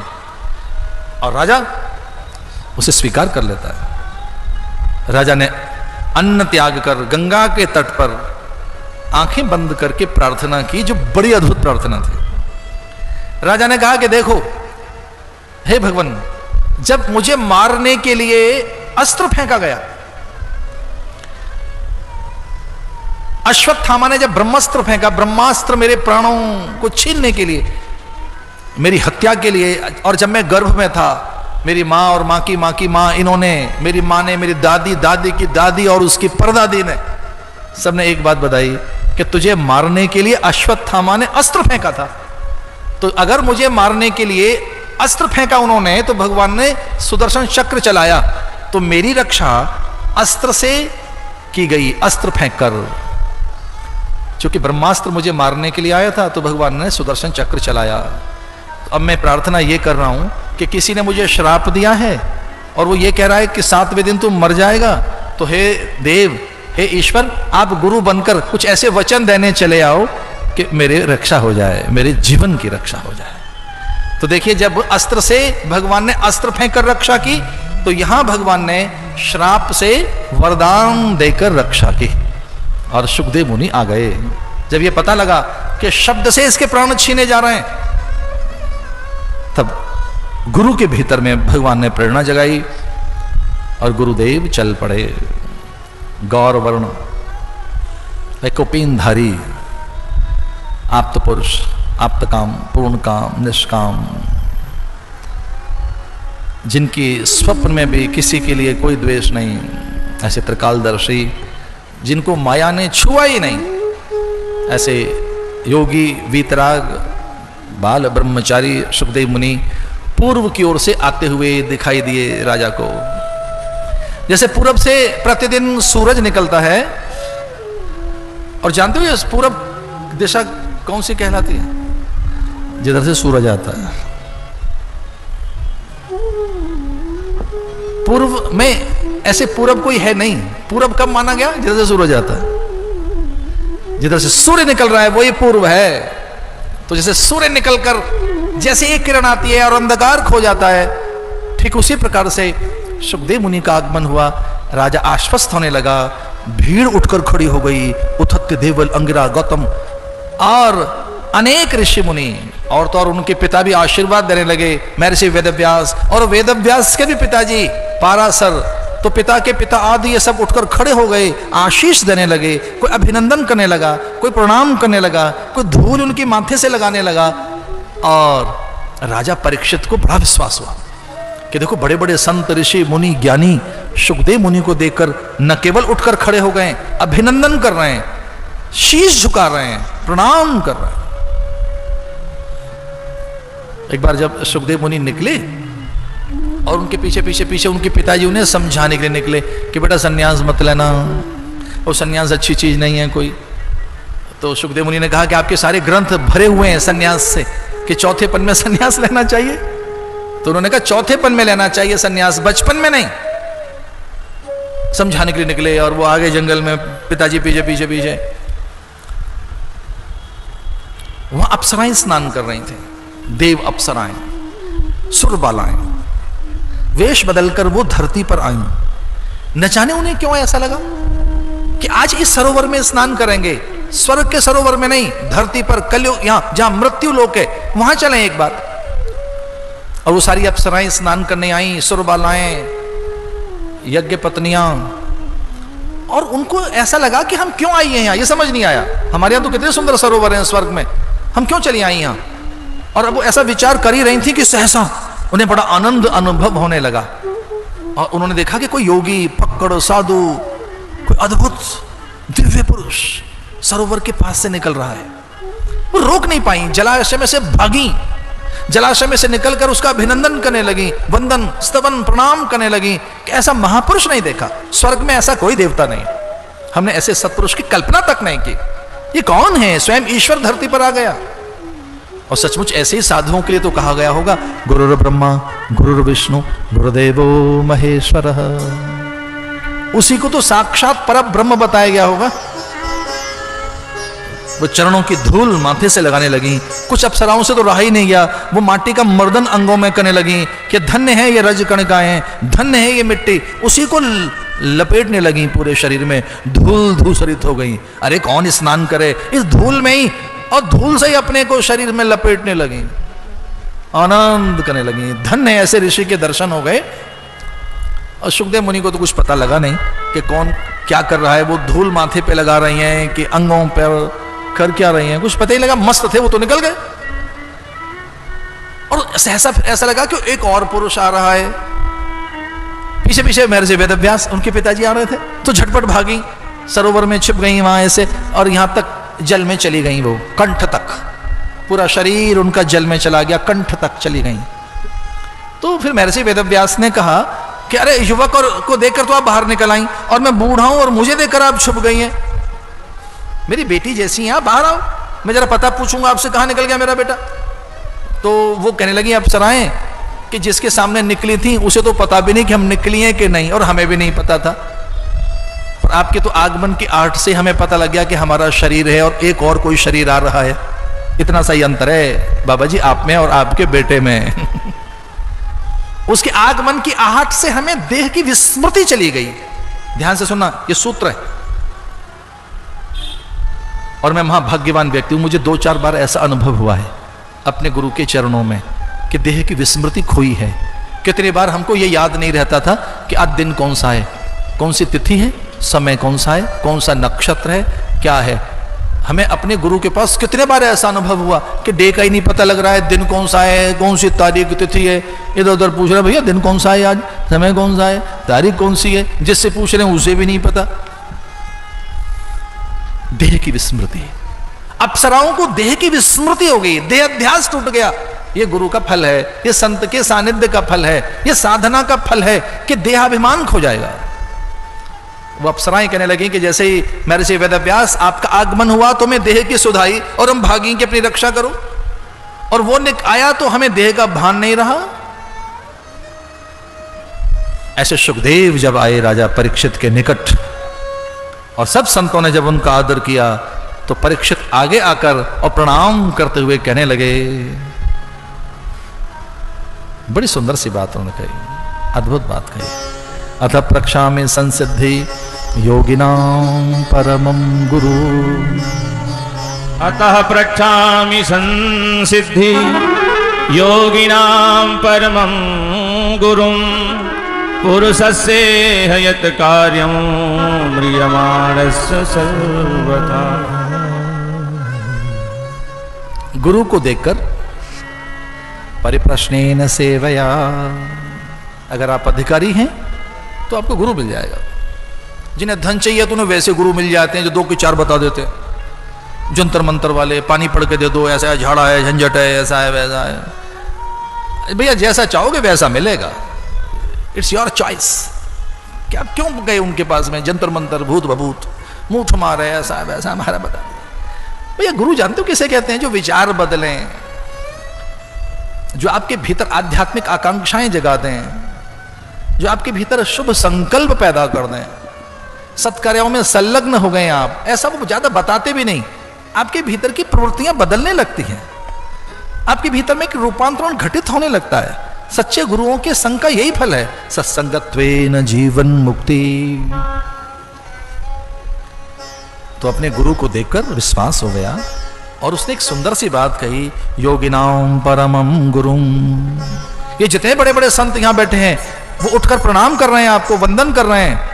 और राजा उसे स्वीकार कर लेता है। राजा ने अन्न त्याग कर गंगा के तट पर आंखें बंद करके प्रार्थना की, जो बड़ी अद्भुत प्रार्थना थी। राजा ने कहा कि देखो हे भगवान, जब मुझे मारने के लिए अस्त्र फेंका गया, अश्वत्थामा ने जब ब्रह्मास्त्र फेंका, ब्रह्मास्त्र मेरे प्राणों को छीनने के लिए, मेरी हत्या के लिए, और जब मैं गर्भ में था, मेरी माँ और माँ की माँ, इन्होंने, मेरी माँ ने, मेरी दादी, दादी की दादी और उसकी परदादी ने, सबने एक बात बताई कि तुझे मारने के लिए अश्वत्थामा ने अस्त्र फेंका था। तो अगर मुझे मारने के लिए अस्त्र फेंका उन्होंने, तो भगवान ने सुदर्शन चक्र चलाया, तो मेरी रक्षा अस्त्र से की गई, अस्त्र फेंक कर। क्योंकि ब्रह्मास्त्र मुझे मारने के लिए आया था, तो भगवान ने सुदर्शन चक्र चलाया। तो अब मैं प्रार्थना ये कर रहा हूं कि किसी ने मुझे श्राप दिया है और वो ये कह रहा है कि 7वें दिन तुम मर जाएगा, तो हे देव, हे ईश्वर, आप गुरु बनकर कुछ ऐसे वचन देने चले आओ कि मेरे रक्षा हो जाए, मेरे जीवन की रक्षा हो जाए। तो देखिए, जब अस्त्र से भगवान ने अस्त्र फेंक कर रक्षा की, तो यहां भगवान ने श्राप से वरदान देकर रक्षा की। और शुकदेव मुनि आ गए। जब ये पता लगा कि शब्द से इसके प्राण छीने जा रहे हैं, तब गुरु के भीतर में भगवान ने प्रेरणा जगाई और गुरुदेव चल पड़े। गौर वर्ण, कौपीनधारी, आप्त पुरुष, आप्त काम, पूर्ण काम, निष्काम, जिनकी स्वप्न में भी किसी के लिए कोई द्वेष नहीं, ऐसे त्रिकालदर्शी, जिनको माया ने छुआ ही नहीं, ऐसे योगी वीतराग बाल ब्रह्मचारी सुखदेव मुनि पूर्व की ओर से आते हुए दिखाई दिए राजा को। जैसे पूरब से प्रतिदिन सूरज निकलता है, और जानते हो ये पूरब दिशा कौन सी कहलाती है? जिधर से सूरज आता है। पूर्व में ऐसे पूरब कोई है नहीं। पूरब कब माना गया? जिधर से सूरज आता है। जिधर से सूर्य निकल रहा है वही पूर्व है। तो जैसे सूर्य निकलकर जैसे एक किरण आती है और अंधकार खो जाता है, ठीक उसी प्रकार से सुखदेव मुनि का आगमन हुआ। राजा आश्वस्त होने लगा, भीड़ उठकर खड़ी हो गई। उथत्य, देवल, अंगिरा, गौतम और अनेक ऋषि मुनि और तो और उनके पिता भी आशीर्वाद देने लगे। महर्षि वेदव्यास और वेदव्यास के भी पिताजी पाराशर, तो पिता के पिता आदि ये सब उठकर खड़े हो गए, आशीष देने लगे। कोई अभिनंदन करने लगा, कोई प्रणाम करने लगा, कोई धूल उनके माथे से लगाने लगा। और राजा परीक्षित को बड़ा विश्वास हुआ कि देखो बड़े बड़े संत, ऋषि, मुनि, ज्ञानी सुखदेव मुनि को देखकर न केवल उठकर खड़े हो गए, अभिनंदन कर रहे हैं, शीश झुका रहे हैं, प्रणाम कर रहे हैं। एक बार जब सुखदेव मुनि निकले और उनके पीछे पीछे पीछे उनके पिताजी उन्हें समझाने के लिए निकले कि बेटा सन्यास मत लेना, और सन्यास अच्छी चीज नहीं है कोई। तो सुखदेव मुनि ने कहा कि आपके सारे ग्रंथ भरे हुए हैं सन्यास से, कि चौथे पन में सन्यास लेना चाहिए। तो उन्होंने कहा चौथे पन में लेना चाहिए सन्यास, बचपन में नहीं। समझाने के लिए निकले और वो आगे जंगल में, पिताजी पीछे पीछे पीछे। वहां अप्सराएं स्नान कर रही थी, देव अप्सराएं, सुरबालाएं, वेश बदलकर वो धरती पर आई। न जाने उन्हें क्यों ऐसा लगा कि आज इस सरोवर में स्नान करेंगे, स्वर्ग के सरोवर में नहीं, धरती पर कलयुग, यहां जहां मृत्यु लोक है वहां चलें एक बार। और वो सारी अप्सराएं स्नान करने आई, सुरबालाएं, यज्ञ पत्नियां, और उनको ऐसा लगा कि हम क्यों आई हैं यहां, ये समझ नहीं आया। हमारे यहां तो कितने सुंदर सरोवर हैं स्वर्ग में, हम क्यों चली आई यहां। और अब वो ऐसा विचार कर ही रही थी कि सहसा उन्हें बड़ा आनंद अनुभव होने लगा। और उन्होंने देखा कि कोई योगी, फक्कड़, साधु, कोई अद्भुत दिव्य पुरुष सरोवर के पास से निकल रहा है। वो रोक नहीं पाई, जलाशय में से भागी, जलाशय में से निकलकर उसका अभिनंदन करने लगी, वंदन, स्तवन, प्रणाम करने लगी कि ऐसा महापुरुष नहीं देखा, स्वर्ग में ऐसा कोई देवता नहीं, हमने ऐसे सत्पुरुष की कल्पना तक नहीं की। ये कौन है? स्वयं ईश्वर धरती पर आ गया। और सचमुच ऐसे ही साधुओं के लिए तो कहा गया होगा, गुरुर् ब्रह्मा गुरुर् विष्णु गुरुदेवो महेश्वरः। उसी को तो साक्षात पर ब्रह्म बताया गया होगा। वो चरणों की धूल माथे से लगाने लगी। कुछ अप्सराओं से तो रहा ही नहीं गया, वो माटी का मर्दन अंगों में करने लगी कि धन्य है ये रज कणिकाएं, धन्य है ये मिट्टी। उसी को लपेटने लगी पूरे शरीर में, धूल धूसरित हो गई। अरे कौन स्नान करे इस धूल में ही, और धूल से ही अपने को शरीर में लपेटने लगी, आनंद करने लगी। धन्य है ऐसे ऋषि के दर्शन हो गए। और सुखदेव मुनि को तो कुछ पता लगा नहीं कि कौन क्या कर रहा है। वो धूल माथे पे लगा रही हैं कि अंगों पर कर क्या रही हैं, कुछ पता ही लगा। मस्त थे वो तो निकल गए। और सहसा ऐसा लगा कि एक और पुरुष आ रहा है। पीछे पीछे महर्षि वेदव्यास, उनके पिताजी आ रहे थे, तो झटपट भागी, सरोवर में छिप गई वहां ऐसे, और यहां तक जल में चली गई। वो कंठ तक, पूरा शरीर उनका जल में चला गया, कंठ तक चली गई। तो फिर महर्षि वेदव्यास ने कहा कि अरे युवक और को देखकर तो आप बाहर निकल आई, और मैं बूढ़ा हूं और मुझे देखकर आप छुप गई हैं। मेरी बेटी जैसी हैं, आप बाहर आओ, मैं जरा पता पूछूंगा आपसे, कहां निकल गया मेरा बेटा। तो वो कहने लगी अप्सराएं कि जिसके सामने निकली थी उसे तो पता भी नहीं कि हम निकली हैं कि नहीं, और हमें भी नहीं पता था। पर आपके तो आगमन की आहट से हमें पता लग गया कि हमारा शरीर है और एक और कोई शरीर आ रहा है। इतना सा ही अंतर है बाबा जी आप में और आपके बेटे में। उसके आगमन की आहट से हमें देह की विस्मृति चली गई। ध्यान से सुनना, ये सूत्र है। और मैं महाभाग्यवान व्यक्ति हूं, मुझे 2-4 बार ऐसा अनुभव हुआ है अपने गुरु के चरणों में कि देह की विस्मृति खोई है। कितनी बार हमको ये याद नहीं रहता था कि आज दिन कौन सा है, कौन सी तिथि है, समय कौन सा है, कौन सा नक्षत्र है, क्या है। हमें अपने गुरु के पास कितने बार ऐसा अनुभव हुआ कि डे का ही नहीं पता लग रहा है, दिन कौन सा है, कौन सी तारीख तिथि है। इधर उधर पूछ रहे भैया दिन कौन सा है, आज समय कौन सा है, तारीख कौन सी है, जिससे पूछ रहे हैं उसे भी नहीं पता। देह की विस्मृति। अप्सराओं को देह की विस्मृति हो गई, देह अध्यास टूट गया। ये गुरु का फल है, ये संत के सानिध्य का फल है, ये साधना का फल है कि देहाभिमान खो जाएगा। वो अप्सराएं कहने लगी कि जैसे ही महर्षि वेदव्यास आपका आगमन हुआ तो हमें देह की सुधाई और हम भागी कि अपनी रक्षा करो, और वो आया तो हमें देह का भान नहीं रहा। ऐसे सुखदेव जब आए राजा परीक्षित के निकट और सब संतों ने जब उनका आदर किया तो परीक्षित आगे आकर और प्रणाम करते हुए कहने लगे, बड़ी सुंदर सी बात उन्होंने कही, अद्भुत बात कही। अथ प्रक्षामि संसिद्धि योगिनां परमं गुरु। अतः प्रक्षामि संसिद्धि योगिनां परमं गुरुं पुरुषस्य हयत कार्यं म्रियमाणस्य सर्वथा। गुरु को देखकर परिप्रश्नेन सेवया, अगर आप अधिकारी हैं तो आपको गुरु मिल जाएगा। जिन्हें धन चाहिए तो उन्हें वैसे गुरु मिल जाते हैं जो 2 की 4 बता देते हैं, जंतर मंतर वाले, पानी पढ़ के दे दो, ऐसा है, झाड़ा है, झंझट है, ऐसा है, वैसा है। भैया जैसा चाहोगे वैसा मिलेगा, इट्स योर चॉइस। क्या क्यों गए उनके पास में, जंतर मंतर, भूत भभूत, मुंह मारे, ऐसा है, वैसा हमारा बता दिया। भैया गुरु जानते हो किसे कहते हैं? जो विचार बदलें, जो आपके भीतर आध्यात्मिक आकांक्षाएं जगा दें, जो आपके भीतर शुभ संकल्प पैदा कर दें, सत्कार्यों में संलग्न हो गए आप। ऐसा वो ज्यादा बताते भी नहीं, आपके भीतर की प्रवृत्तियां बदलने लगती हैं, आपके भीतर में एक रूपांतरण घटित होने लगता है। सच्चे गुरुओं के संग का यही फल है, सत्संगत्वेन जीवन मुक्ति। तो अपने गुरु को देखकर विश्वास हो गया और उसने एक सुंदर सी बात कही, योगिनां परमं गुरुं। ये जितने बड़े बड़े संत यहां बैठे हैं वो उठकर प्रणाम कर रहे हैं, आपको वंदन कर रहे हैं।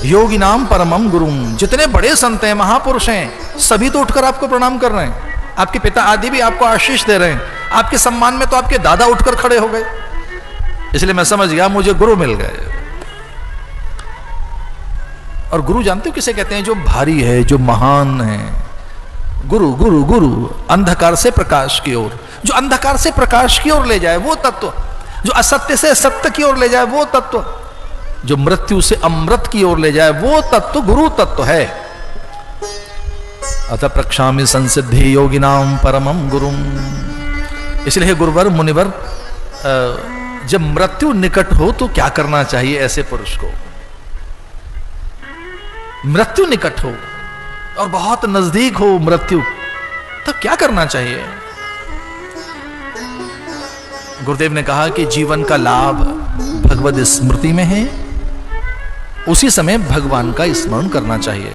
योगिनां परमं गुरुं, जितने बड़े संत हैं, महापुरुष हैं, सभी तो उठकर आपको प्रणाम कर रहे हैं। आपके पिता आदि भी आपको आशीष दे रहे हैं। आपके सम्मान में तो आपके दादा उठकर खड़े हो गए। इसलिए मैं समझ गया मुझे गुरु मिल गए। और गुरु जानते हो किसे कहते हैं? जो भारी है, जो महान है। गुरु गुरु गुरु, अंधकार से प्रकाश की ओर, जो अंधकार से प्रकाश की ओर ले जाए वो तत्व, जो असत्य से सत्य की ओर ले जाए वो तत्व, जो मृत्यु से अमृत की ओर ले जाए वो तत्व गुरु तत्व है। अतः प्रक्षामि संसिद्धि योगिनां परमं गुरुं। इसलिए गुरुवर मुनिवर, जब मृत्यु निकट हो तो क्या करना चाहिए ऐसे पुरुष को? मृत्यु निकट हो और बहुत नजदीक हो मृत्यु, तो क्या करना चाहिए? गुरुदेव ने कहा कि जीवन का लाभ भगवद स्मृति में है, उसी समय भगवान का स्मरण करना चाहिए।